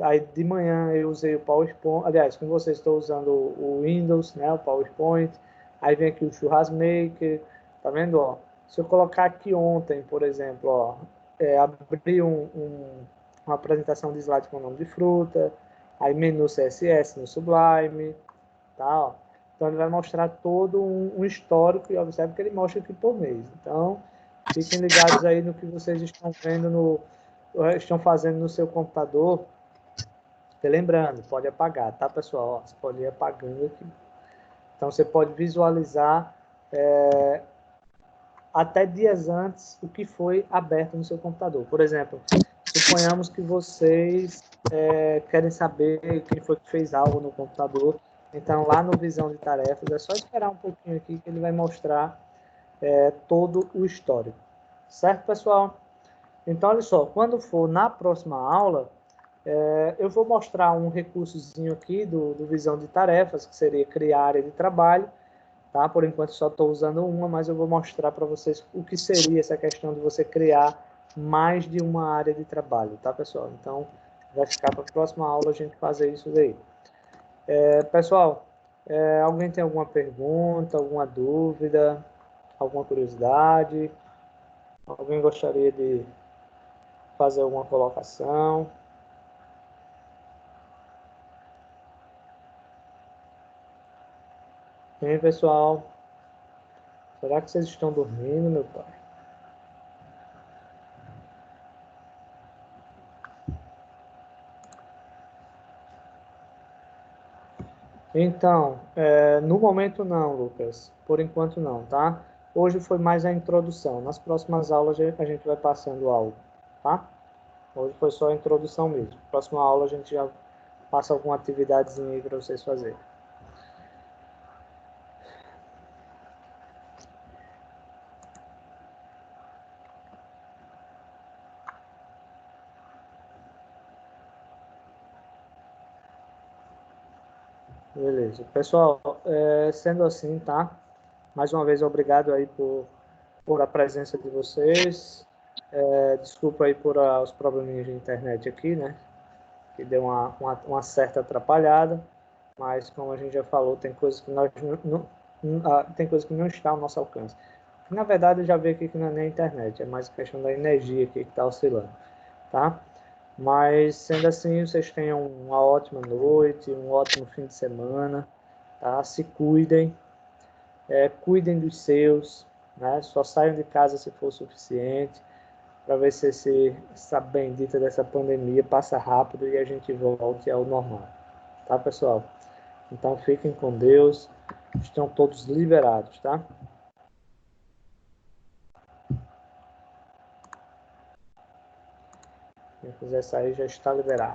Aí de manhã eu usei o PowerPoint, aliás, com vocês estou usando o Windows, né, o PowerPoint. Aí vem aqui o Churrasmaker, tá vendo, ó? Se eu colocar aqui ontem, por exemplo, ó, abrir uma apresentação de slide com o nome de fruta, aí menu CSS no Sublime, tá, ó. Então ele vai mostrar todo um histórico e observe que ele mostra aqui por mês. Então, fiquem ligados aí no que vocês estão vendo, estão fazendo no seu computador. E lembrando, pode apagar, tá, pessoal? Ó, você pode ir apagando aqui. Então, você pode visualizar até dias antes o que foi aberto no seu computador. Por exemplo, suponhamos que vocês querem saber quem foi que fez algo no computador. Então, lá no Visão de Tarefas, é só esperar um pouquinho aqui que ele vai mostrar todo o histórico. Certo, pessoal? Então, olha só, quando for na próxima aula, eu vou mostrar um recursozinho aqui do Visão de Tarefas, que seria criar área de trabalho. Tá? Por enquanto só estou usando uma, mas eu vou mostrar para vocês o que seria essa questão de você criar mais de uma área de trabalho, tá, pessoal? Então, vai ficar para a próxima aula a gente fazer isso daí. Pessoal, alguém tem alguma pergunta, alguma dúvida, alguma curiosidade? Alguém gostaria de fazer alguma colocação? Bem, pessoal, será que vocês estão dormindo, meu pai? Então, no momento não, Lucas. Por enquanto não, tá? Hoje foi mais a introdução. Nas próximas aulas a gente vai passando algo, tá? Hoje foi só a introdução mesmo. Próxima aula a gente já passa alguma atividadezinha aí para vocês fazerem. Beleza. Pessoal, sendo assim, tá? Mais uma vez, obrigado aí por a presença de vocês. Desculpa aí por os probleminhas de internet aqui, né? Que deu uma certa atrapalhada. Mas, como a gente já falou, tem coisas que nós tem coisa que não está ao nosso alcance. Na verdade, eu já vi aqui que não é nem a internet, é mais a questão da energia aqui que está oscilando, tá? Mas, sendo assim, vocês tenham uma ótima noite, um ótimo fim de semana, tá? Se cuidem, cuidem dos seus, né? Só saiam de casa se for suficiente, para ver se essa bendita dessa pandemia passa rápido e a gente volte ao normal, tá, pessoal? Então, fiquem com Deus, estão todos liberados, tá? Quem quiser sair já está liberado.